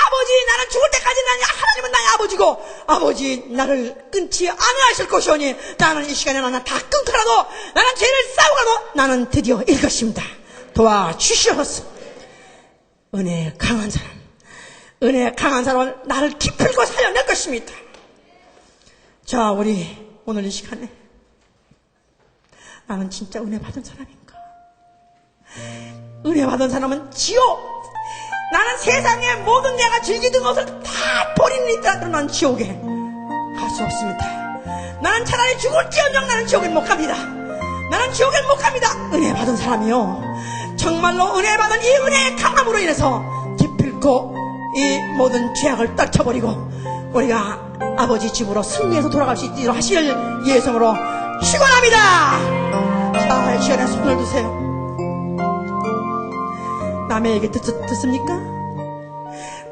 아버지, 나는 죽을 때까지 하나님은 나의 아버지고 아버지 나를 끊지 않으실 것이오니 나는 이 시간에 나는 다 끊더라도 나는 죄를 싸우고도 나는 드디어 일 것입니다. 도와주시옵소서. 은혜 강한 사람은 나를 기필코 살려낼 것입니다. 자, 우리 오늘 이 시간에 나는 진짜 은혜 받은 사람인가? 은혜 받은 사람은 지옥! 나는 세상의 모든 내가 즐기던 것을 다 버리니까 난 지옥에 갈 수 없습니다. 나는 차라리 죽을지언정 나는 지옥에 못 갑니다. 나는 지옥에 못 갑니다. 은혜 받은 사람이요, 정말로 은혜 받은 이 은혜의 강함으로 인해서 기필코 이 모든 죄악을 떨쳐버리고 우리가 아버지 집으로 승리해서 돌아갈 수 있도록 하실 예수님으로 축원합니다. 자, 시간에 손을 드세요. 남의 얘기 듣습니까?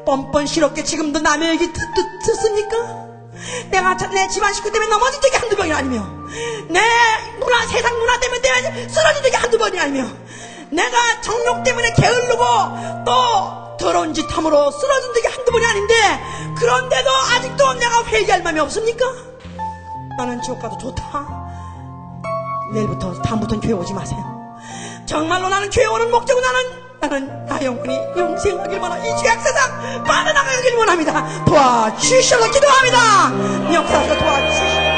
뻔뻔스럽게 지금도 남의 얘기 듣습니까? 내 집안 식구 때문에 넘어진 적이 한두 번이 아니며, 내 세상 문화 때문에 쓰러진 적이 한두 번이 아니며, 내가 정욕 때문에 게을르고 또 더러운 짓 함으로 쓰러진 적이 한두 번이 아닌데, 그런데도 아직도 내가 회개할 마음이 없습니까? 나는 지옥 가도 좋다. 다음부터는 교회 오지 마세요. 정말로 나는 교회 오는 목적은 나는 나 영혼이 영생하길 원하고 이 죄악 세상 빠져나가길 원합니다. 도와주시옵소서. 기도합니다. 역사에서 도와주시옵소서.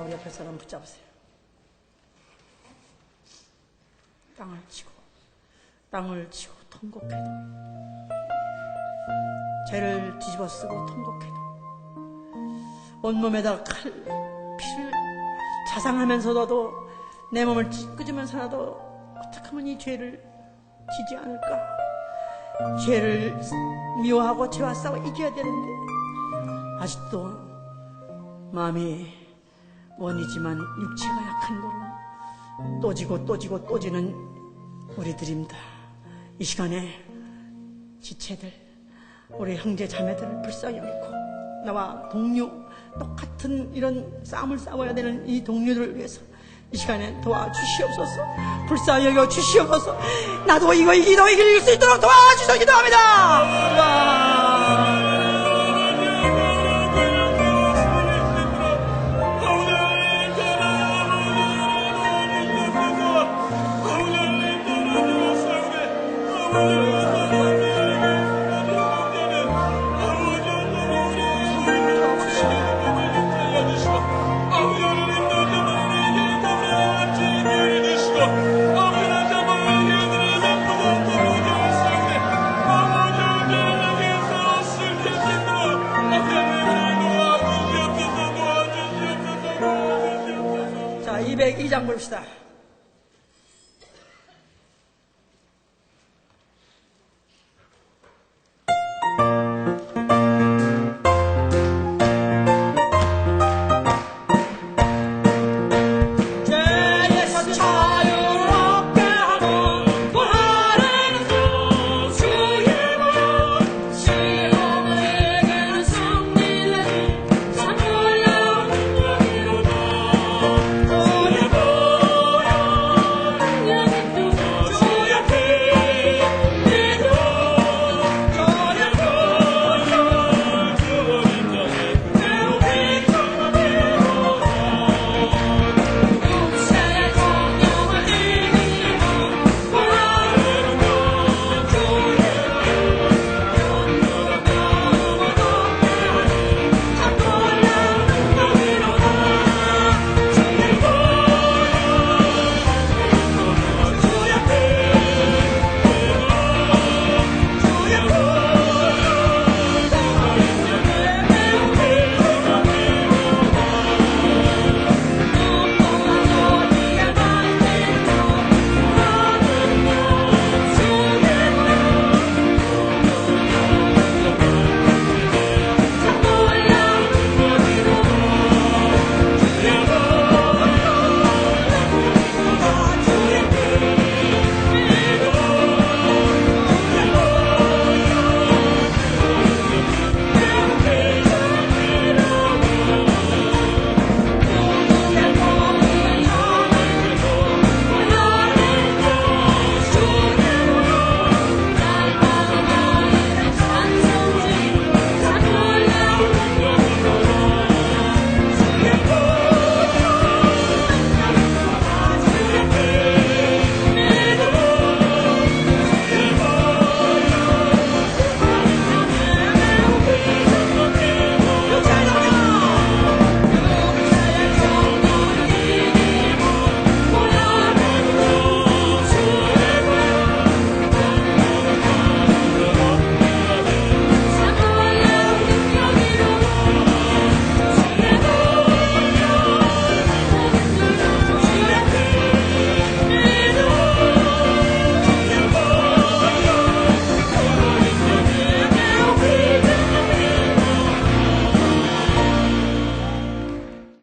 우리 옆에 사람 붙잡으세요. 땅을 치고 통곡해도, 죄를 뒤집어 쓰고 통곡해도, 온몸에다 피를 자상하면서도 내 몸을 찢으면서라도 어떻게 하면 이 죄를 지지 않을까? 죄를 미워하고 죄와 싸워 이겨야 되는데 아직도 마음이 원이지만 육체가 약한 거로 또 지고 또 지고 또 지는 우리들입니다. 이 시간에 지체들, 우리 형제 자매들을 불쌍히 여기고 나와 동료, 똑같은 이런 싸움을 싸워야 되는 이 동료들을 위해서 이 시간에 도와주시옵소서. 불쌍히 여겨 주시옵소서. 나도 이거 이길 수 있도록 도와주셔서 기도합니다. 자, 202장 봅시다.